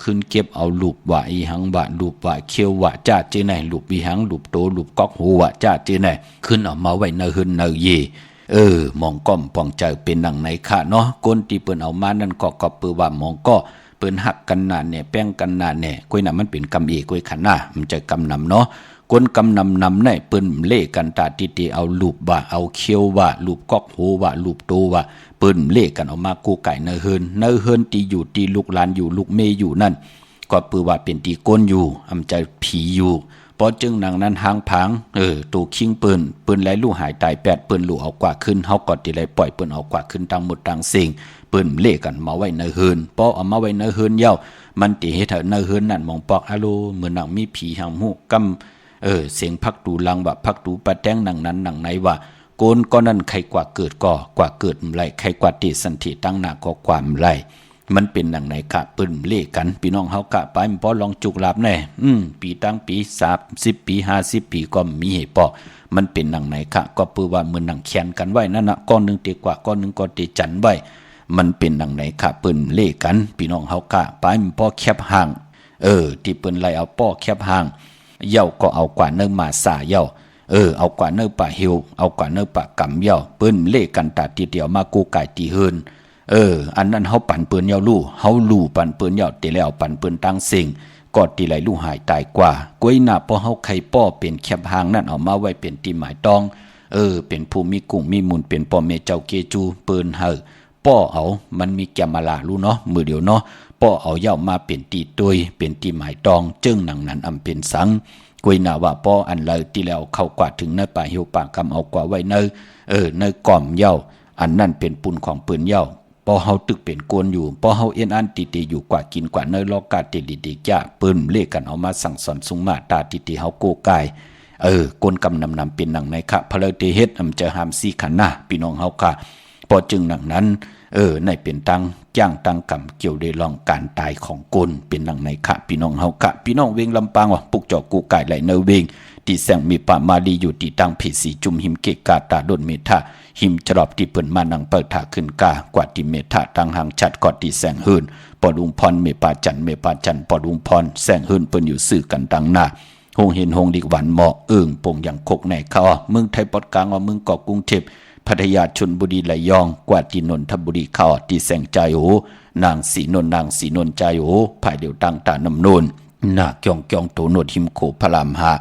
B: ขึ้นเก็บเอาลูบว่าอีหังว่าลูบว่าเคียวว่าจ่าเจอไหนลูบอีหังลูบโตลูบก๊อกหูว่าจ่าเจอไหนขึ้นออกมาไว้เนอหึนเนอเยมองก้อมปองใจเป็นหนังไหนค่ะเนาะก้นที่เปิ้นเอามานั่นก็เปือว่ามองก็เปิ้นหักกันหนาเนี่ยแป้งกันหนาเนี่ยกวยน่ะมันเป็นกำเอกวยขันหน้ามันจะกำนำเนาะก้นกำนำเนี่ยเปิ้นเล่กันตาติเอาลูบว่าเอาเคียวว่าลูบก๊อกหูว่าลูบโตว่าเปิ้นเล่กันออกมากูไก่เนอเฮินที่อยู่ที่ลูกหลานอยู่ลูกเมอยู่นั่นก็เปือว่าเป็นที่ก้นอยู่อำใจผีอยู่พอจึงหนังนั้นหางพังตูคิงปืนไหลลู่หายตาย8ปืนลู่เอากว่าขึ้นเฮาก็ติไหลปล่อยปืนเอากว่าขึ้นตั้งหมดตั้งสิ่งปืนเล่กันมาไว้ในเฮือนพอเอามาไว้ในเฮือนเย้ามันติเฮ็ดให้ในเฮือนนั่นมองปอกอะโลเหมือนหนังมีผีหางหูกำเสียงพักตูลังว่าพักตูปะแต้งหนังนั้นหนังไหนว่าโกนก็นั่นใครกว่าเกิดกว่าเกิดไรใครกว่าติสันติตั้งหน้าก็ความไรมันเป็นหนังไหนค่ะปืนเล่กันพี่น้องเฮากะไปมันพอลองจุกลาบแน่ปีตั้งปี30ปี50ปีก็มีเหตุปอมันเป็นหนังไหนค่ะก็เปื้อว่าเหมือนหนังแขนกันไว้นั่นน่ะก้อนนึงเตกว่าก้อนนึงก็เตจันไว้มันเป็นหนังไหนค่ะปืนเล่กันพี่น้องเฮากะไปมันพอแคบห่างที่ปืนไล่เอาป้อแคบห่างเย้าก็เอากว่าเนื้อมาสาเย้าเอากว่าเนื้อป่าหิวเอากว่าเนื้อป่ากำเย้าปืนเล่กันตาทีเดียวมากูไก่ตีเฮินอันนั้นเฮาปั่นปืนยาวลู่เฮาลู่ปั่นปืนยาวติแล้วปั่นปืนตั้งเสียงกอดติไหลลู่หายตายกว่ากวยหน้าพอเฮาไข่ป้อเป็นแคบหางนั่นเอามาไว้เป็นที่หมายตองเป็นผู้มีกุ้งมีมูลเป็นพ่อแม่เจ้าเกจูปืนเฮาป้อเอามันมีแกมมาลาลู่เนาะมือเดียวเนาะป้อเอายาวมาเป็นตีตุยเป็นที่หมายตองจึงหนังนั้นอำเป็นสังกวยหน้าว่าป้ออันเลยติแล้วเข้ากว่าถึงในป่าเหี่ยวป่ากำเอากว่าไว้ในก่อมยาวอันนั่นเป็นปุนของปืนยาวพอเฮาตึกเป็นกวนอยู่พอเฮาเอ็นอันติอยู่กว่ากินกว่าเนยลอกกาติดีจ้าปืนเล่กันเอามาสั่งสอนสุงมาตาติเฮาโกกายกวนกำนำเป็นหนังในค่ะพะเลเตเฮ็ดจะหามซี่ขันหน้าพี่น้องเฮาค่ะพอจึงหนังนั้นในเป็นตังจ้างตังกำเกี่ยวได้ลองการตายของกนเป็นหนังในค่ะพี่น้องเฮาค่ะพี่น้องเวงลำปางว่าปุกจอกกูกายไหลเนเวงที่แสงมีป่ามาลีอยู่ที่ตังเพสีจุมหิมเกกาตาดนเมธาหิมจรอบที่เปิ้นมานังเปิดถาขึ้นกากว่าที่เมธาตังหางชัดกอดที่แสงหืนปอดุงพรเมปาจันปอดุงพรแสงหืนเปิ้นอยู่ซื่อกันดังหน้าหงเห็นหงดิกหวานเหมาะปงอย่างคกในเขาเมืองไทยปอดกลางเมืองเกาะกรุงเทพพัทยาชลบุรีระยองกว่าที่นนทบุรีเขาที่แสงใจโอนางสีนนใจโอภายเดียวตังตานำนูนนาเกียงโตโนดหิมโขพระรามหา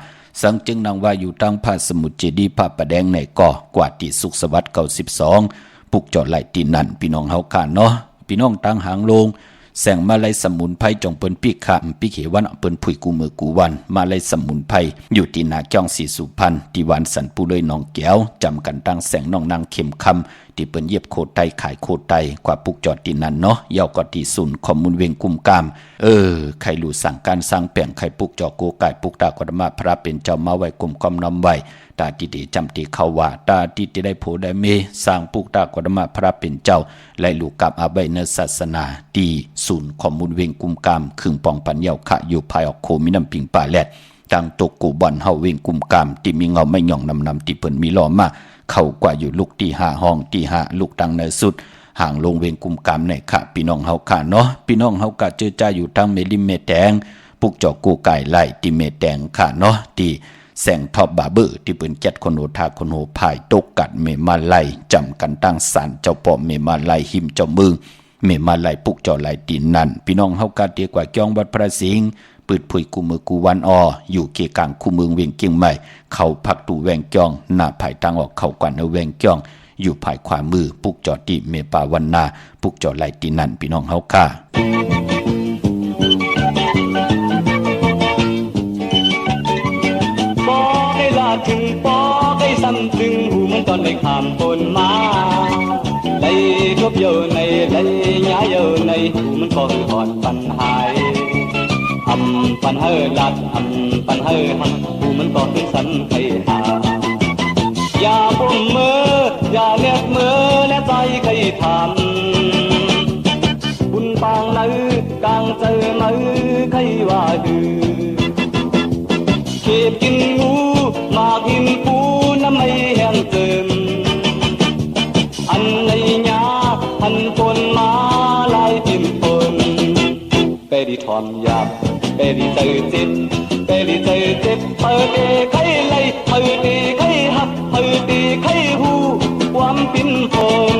B: สังจึงนางว่าอยู่ตั้งพระสมุทรเจดีย์พระประแดงในก่อกว่าที่สุขสวัสดิ์92ปุกจอดไหลตีนั่นพี่น้องเฮาค่ะเนาะพี่น้องตั้งหางลงแสงมาลัยสมุนไพรจงเปิ้นปีกขามปีเขวันเปิ้นผุยกูมือกูวันมาลัยสมุนไพรอยู่ที่นาจ้องสีสุพรรณที่วันสันปูเลยน้องแก้วจำกันตั้งแสงน้องนางเข็มคำที่เปิ้นเย็บโคไตขายโคไตกว่าปุกจอดที่นั่นเนาะยาวก็ที่ศูนย์ข้อมูลเวงกุมกามใครรู้สั่งการสร้างแปลงใครปุกจอโกไก่ปุกตากฎมาพระเป็นเจ้ามาไว้กลุ่มกอมน้ำไว้ตาติเดจำติเขาว่าตาติได้โพได้เมสร้างปุกตากฎมาพระเป็นเจ้าและลูกกับอาใบเนศาสนาตีศูนย์ข้อมูลเวงกุมกามครึ่งปองปัญญาขะอยู่ภายออกโคมิน้ำปิงป่าแลดดังตกกูบอนเฮาเวงกุมกามที่มีเงาไม่หย่องนำที่เปิ้นมีล้อมา เข้ากว่าอยู่ลูกที่5ห้องที่5ลูกดังในสุดห่างลงเวงกุมกามในค่ะพี่น้องเฮาค่ะเนาะพี่น้องเฮากะเจอจ้าอยู่ทางเมลิมเมแดงปุกจอกูไก่ไล่ที่เมแดงค่ะเนาะที่แสงทอบบาเบอร์ที่ปืนแก๊สคนโหทาคนโหภายตกกัดเมมาไล่จำกันตั้งศาลเจ้าปอเมมาไล่หิมเจ้ามือเมมาไล่ปุกจอไล่ตีนนั่นพี่น้องเฮากะเตียกว่าจ้องวัดพระสิงห์ปืดผุยกูมือกูวันออยู่เกกลางคู่เมืองเวียงเกียงใหม่เข้าพักตูแวงจ้องหน้าภายทางออกเข้ากว่าเนแวงจ้องอยู่ภายขวามือปุกจอตีเมปาวันนาปุกจอไล่ตีนั่นพี่น้องเฮาค่ะ
C: ถึงปอได้ซ้ำถึงหูมันตอนได้ข้ามปนมาได้ทบเยอะในได้ย้ายเยอะในหูมันก็คือหอดปัญหาปันเฮลัดปันเฮหักหูมันก็คือสันไขหาอย่าปุ่มมืออย่าเล็บมือและใจใครทำบุญปางไหนกลางเจอมือใครว่าดื้อเก็บกินงูมากินปูน้ำไม่แห้งเติมอันในหญ้าพันปนมาลายติ่มปนเปรีทอมหยาบเปรีเจอจิตเปรีเจอจิตเปิดเอไข่ไล่เปิดเอไข่หักเปิดเอไข่หูความปิ่นปน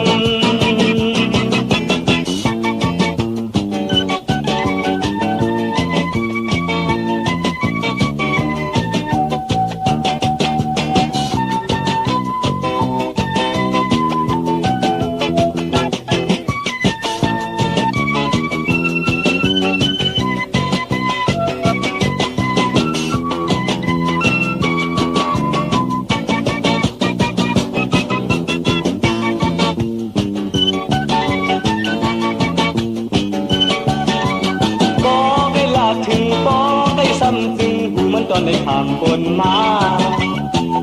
C: ในข้ามปนมา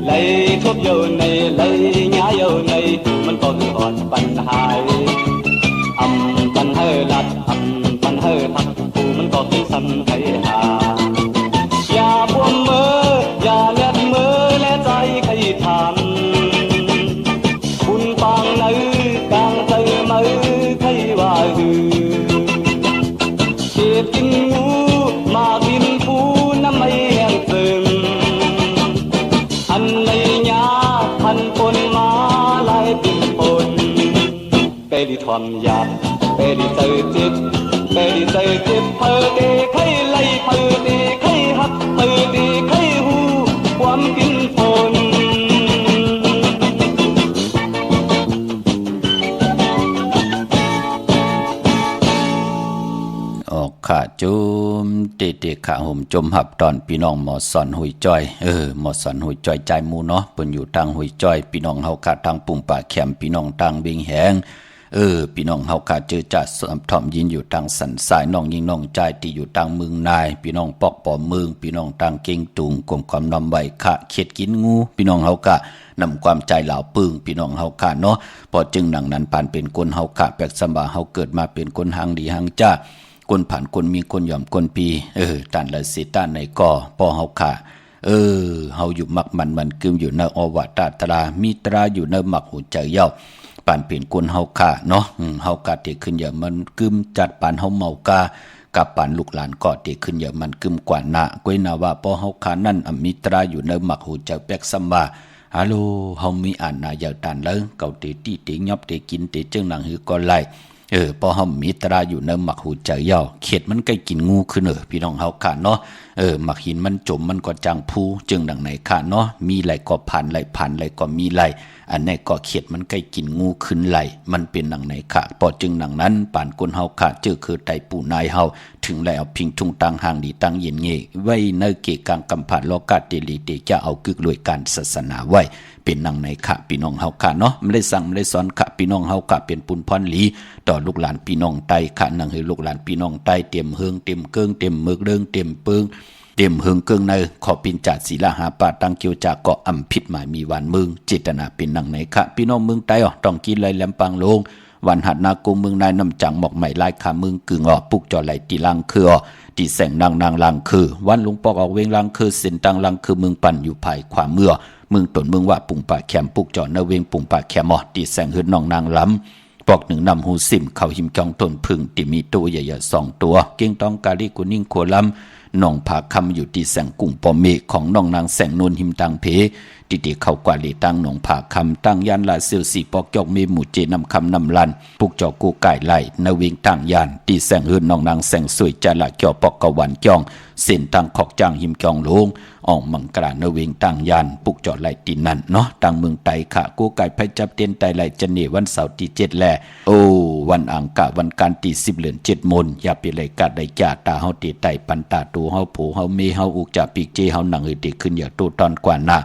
C: ไหลทบเยอะในไหลย้ายเยอะในมันก็คือหอดปัญหาปันเฮลัดปันเฮทักหูมันก็คือสันไขหาอย่าบวมมืออย่าเล็ดมือและใจใครทำบุญปางไหนกลางใจมือใครว่าหือเก็บกินงูมากินปูน้ำไม่แห้งเติมอันในหญ้าพันปนมาลายติ่มปนเปรีทอมหยาบเปรีเจอจิตเปรีเจอจิตเปิดเอไข่ไล่เปิดเอไข่หักเปิดเอไข่หูความกินปน
B: ขาจุมเตะขาห่มจมหับตอนพี่น้องหมอสอนหุยจ้อยหมอสอนหุยจ้อยใจมูเนาะเปิ้นอยู่ทางหุยจ้อยพี่น้องเฮาขาทางปุ่งป่าแคมพี่น้องทางเบียงแหงพี่น้องเฮาขาเจอจัดถ่อมยินอยู่ทางสันสายน้องยิงน้องใจที่อยู่ทางเมืองนายพี่น้องปอกปอเมืองพี่น้องทางเก่งตุงกลมความนำไว้ขะเข็ดกินงูพี่น้องเฮากะนำความใจเหล่าปึงพี่น้องเฮาค่ะเนาะพอจึงดังนั้นปานเป็นคนเฮาค่ะแปลกสำบาเฮาเกิดมาเป็นคนหางดีหางจ้าคนผ่านคนมีคนยอมคนปีตันละสิตาในก่อปอเฮาค่ะเฮาอยู่มักมันกึมอยู่ในอวตารตรามีตราอยู่ในมักหูใจเย้าปานเป็นคนเฮาค่ะเนาะเฮากะเตขึ้นอย่ามันกึมจัดปานเฮาเมากากับปานลูกหลานก็เตขึ้นอย่ามันกึมกว่านะก้อยนาว่าปอเฮาค่ะนั่นมีตราอยู่ในมักหูใจแปกซัมบาฮัลโหลเฮามีอ่านนาอย่าตันเลยเก่าเตตี้เตยอบเตกินเตจึงหนังหือก่อนไล่พอเฮามีตราอยู่ในหมักหูใจเย้าเข็ดมันใกล้กินงูขึ้นพี่น้องเฮาค่ะเนาะหมักหินมันจมมันก็จางพูจึงดังไหนค่ะเนาะมีไหลก็ผ่านไหลก็มีไหลอันไหนก็เข็ดมันใกล้กินงูขึ้นไหลมันเป็นดังไหนค่ะพอจึงดังนั้นป่านคนเฮาค่ะเจอคือไตปู่นายเฮาถึงแล้วพิงทุ่งตังห่างดีตังเย็นเงไว้ในเกกางกำผัดโลกาเตลีเตจะเอากึกลวยการศาสนาไว้เป็นดังไหนค่ะพี่น้องเฮาค่ะเนาะไม่ได้สั่งไม่ได้สอนค่ะพี่น้องเฮาค่ะเป็นปุนพรหลีต่อลูกหลานพี่น้องไตค่ะนังให้ลูกหลานพี่น้องไตเตรียมเฮืองเตรียมเกิงเตรียมมึกเรื่องเตรียมเปิงเตรียมเฮืองเกิงในขอปินจัดศีลหาปาตังเกียวจากเกาะอำพิษหมายมีวันมึงเจตนาเป็นดังไหนค่ะพี่น้องเมืองไตต้องกินไรแหลมปังลงวันหัดนากุมเมืองนายน้ำจังหมอกใหม่ลายขามึงกึ่งปุกจอไหลตีลังคือตีแสงนางลังคือวันลุงปอกออกเวงลังคือเส้นตังลังคือเมืองปั่นอยู่ภายขวาเมื่อ มึงตนมึงว่าปุ่งป่าแคมปุกจอดนาเวงปุ่งป่าแคมตีแสงหืดน้องนางล้ำปอกหนึ่งนำหูซิมเข้าหิมจองต้นพึ่งที่มีตัวใหญ่ๆ2 ตัวเก่งต้องกาลีกุนิ่งโคลำน้องผาคำอยู่ที่แสงกุ้งปอมเมของน้องนางแสงนวลหิมตังเพติเข้ากว่าลีตั้งหนองผาคำตั้งยานลาเซียวสีปอกยอกเมหมู่เจนำคำนำลันปุกจอกูไก่ไหลนาวิงตั้งยานตีแสงหืนน้องนางแสงสวยจาละเกี่ยวปอกกะวันจ้องเส้นตั้งขอกจางหิมจองลงออกมังกรานาวิงตั้งยานปุกจอไหลตีนั่นเนาะตั้งเมืองไตขะกูไก่ไพจับเตียนไตไหลจันเนวันเสาร์ที่7แลโอ้วันอังกะวันการตี10 เดือน 7มนอย่าไปเลยกาดได้จ่าตาเฮาตีไตปันตาตูเฮาผูเฮาเมเฮาอุกจ่าปีกเจเฮาหนังหือตีขึ้นอย่าตูตอนกว่าหน้า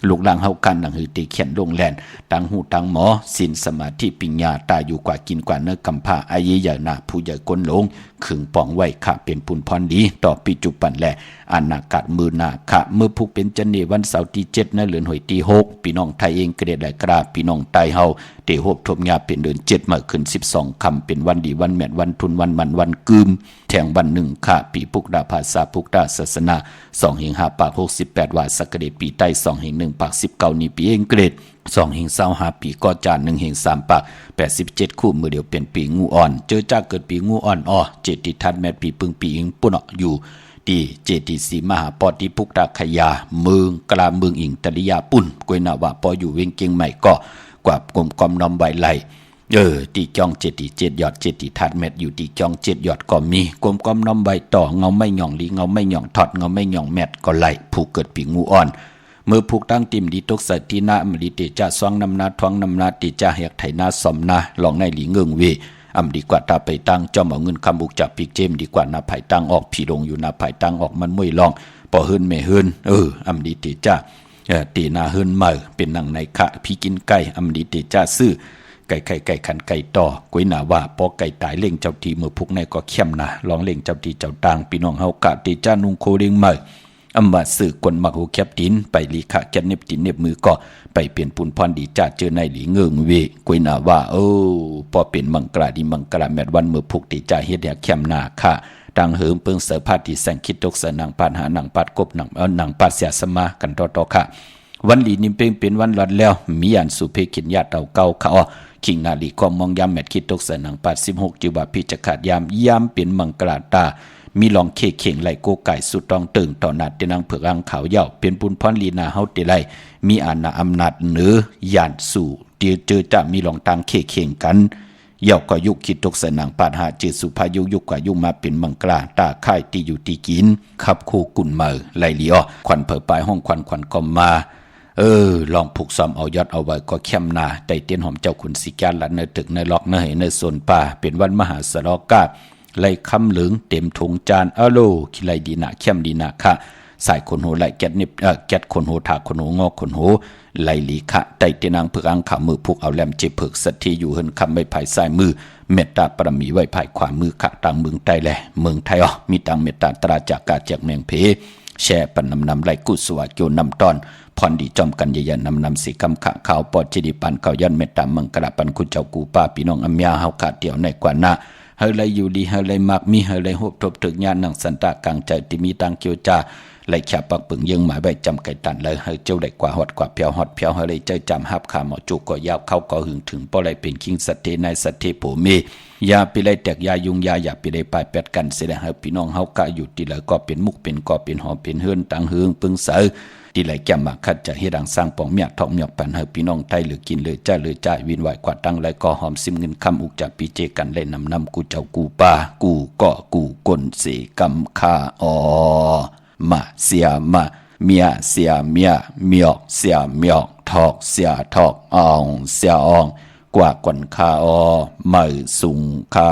B: ลูกหลางเฮากันหนังหือตีเขียนลงแลนตั้งหูตั้งหมอศีลสมาธิปัญญาตาอยู่กว่ากินกว่าเนื้อกำพร้าอายุใหญ่หน้าผู้ใหญ่ก้นหลงขึงป่องไว้ค่ะเป็นปุนพรดีต่อปีจุปันแลอนาคตมือหน้าค่ะเมื่อผู้เป็นจันเนวันเสาร์ที่7ในเดือนหอยที่6พี่น้องไทยเองเกรดและกราพี่น้องไตเฮาเตโฮบทบยาเป็นเดือน7มาขึ้น12ค่ำเป็นวันดีวันแม่นวันทุนวันมันวันกึมแทงวัน1ค่ะปีปุกดาภาษาปุกดาศาสนา2 5 ปาก68ว่าสักเดปีใต้2 1 ปาก19นี้ปีเองเกรด2 ปีก็จาน1 3 ปาก87คู่มือเดียวเป็นปีงูอ่อนเจอจากเกิดปีงูอ่อนเจติทัดแม่ปีปึงปีอิงปุ่นอยู่ดีเจติสีมหาปอติพุกดาขยาเมืองกลาเมืองอิงตริยาปุ่นกวยนาวะปออยู่เวงเกียงใหม่ก็กว่ากลมกอมน้อมใบไหลตีจอง7 ยอด7ทัดแมทอยู่ตีจอง7 ยอดก็มีกลมกอมน้อมใบต่อเงาไม่หย่องลีเงาไม่หย่องถอดเงาไม่หย่องแมทก็ไหลผู้เกิดปีงูอ่อนเมื่อผูกตั้งติมดีตกใส่ทีนาอมดีเตจ่าซองนำนาท้องนำนาติจ่าเฮกไถนาสมนาลองในหลีเงืองเวอำดีกว่าตาไปตั้งจอมเอาเงินคำบุกจากปีกเจมดีกว่านาไผ่ตั้งออกผีลงอยู่นาไผ่ตั้งออกมันมวยลองปอเฮินไม่เฮินอำดีเตจ่าตีนาเฮินเมื่อเป็นนังในขะพี่กินไก่อำดีเตจ่าซื้อไก่ขันไก่ต่อกวยหนาว่าปอไก่ตายเล่งเจ้าทีเมื่อพุกในก็เข้มนะลองเล่งเจ้าทีเจ้าต่างพี่น้องเฮากะเตจ่านุงโคเล่งเมื่ออำมาสื่อกวนมักหูแคบตินไปลีขะแคบเน็บตินเน็บมือก็ไปเปลี่ยนปุนพรดีจ่าเจอในหลีเงิงเวกวยนาว่าพอเป็นมังกราดีมังกราแมดวันเมื่อพุกติจ่าเฮ็ดแหกแคมนาค่ะดังเหิมเปิงเสือพาที่แสงคิดตกเสนางปานหานางปัดกบหนังปัดเสียสมากันต่อค่ะวันหลีนิมเพ่งเป็นวันหลอดแล้วมีอันสุเพขินญาติเต่าเก่าเขาขิงนาลีก็มองยามแมดคิดตกเสนางปัด16จิบาพิจขาดยามเป็นมังกราตามีลองเคเข่งไหลโกไก่สุดตองตึงต่อนาดเตนังเผือกอังขาวเย่าเป็นปุนพรลีนาเฮาเตไลมีอาณาอำนาจเหนือย่านสู่เจอจะมีลองตังเคเข่งกันเย่าก็ยุคคิดตกสนังปาดหาจืดสุภายุกว่ายุมาเป็นมังกราตาค่ายตีอยู่ตีกินขับคู่กุนเมอไหลเลียวควันเผอปลายห้องควันก็มาลองผูกซ้อมเอายอดเอาไว้ก็เข้มนาไต่เตียนหอมเจ้าขุนสิกาละเนตึกในล็อกเนยในโซนป่าเป็นวันมหาสรกาไล่คำเหลืองเต็มถุงจานโลคิไลดีนาเข้มดีนาค่ะสายคนโหไล่แกดนิบแกดคนโหถาคนโหงอคนโหไล่ลีค่ะไต่เตนางเผือกอังขามือผูกเอาแหลมเจ็บเผือกสัตทีอยู่เฮินคำไว้ภายซ้ายมือเมตตาปรมีไว้ภายขวามือค่ะต่างเมืองไทยแหละเมืองไทยมีต่างเมตตาตราจากกาแจกแมงเพแช่ปันนำไล่กุศวะโจนำตอนพรดีจอมกันยนำสีคำขะข่าวปอดจิดิปันเขายันเมตตามังกระปันคุณเจ้ากูป้าพี่น้องอัมยาเฮาขาดเดี่ยวในกว่าหน้าเฮาเลยอยู่ดีเฮาเลยมักมีเฮาเลยหบทบถึกญาณนังสันตากลางใจที่มีตังเกียวจาไล่แคบปักปึงยังหมายใบจำไก่ตันเลยเฮาเจ้าได้กว่าฮอดกว่าเพียวฮอดเพียวเฮาเลยใจจำหับขาหมอจุกก็ยาวเข้าก็หึงถึงป้อไรเป็นคิงสัตเทในสัตเทโผเมยาปิไลแตกยายุงยาอย่าปิไลปลายแปดกันเสียเฮาพี่น้องเฮากะอยู่ที่เลยก็เป็นมุกเป็นกอเป็นหอเป็นเฮือนตังเฮืองปึงเสือที่ไหลแก้มมาคัดจะเฮ็ดดังสร้างปองเมียทองเมียปันเฮาพี่น้องไทยหรือกินเลยจ้าเลยจ่ายวินไหวกว่าตั้งไหลก็หอมซิมเงินคำอุกจากปีเจกันเลยนำกูเจ้ากูป้ากูก็กูกนเสกำคามาเสียมาเมียเสียเมียเมียเสียเมียทอกเสียทอกอ่องเสียอ่องกว่ากวนคาไม่สุงคา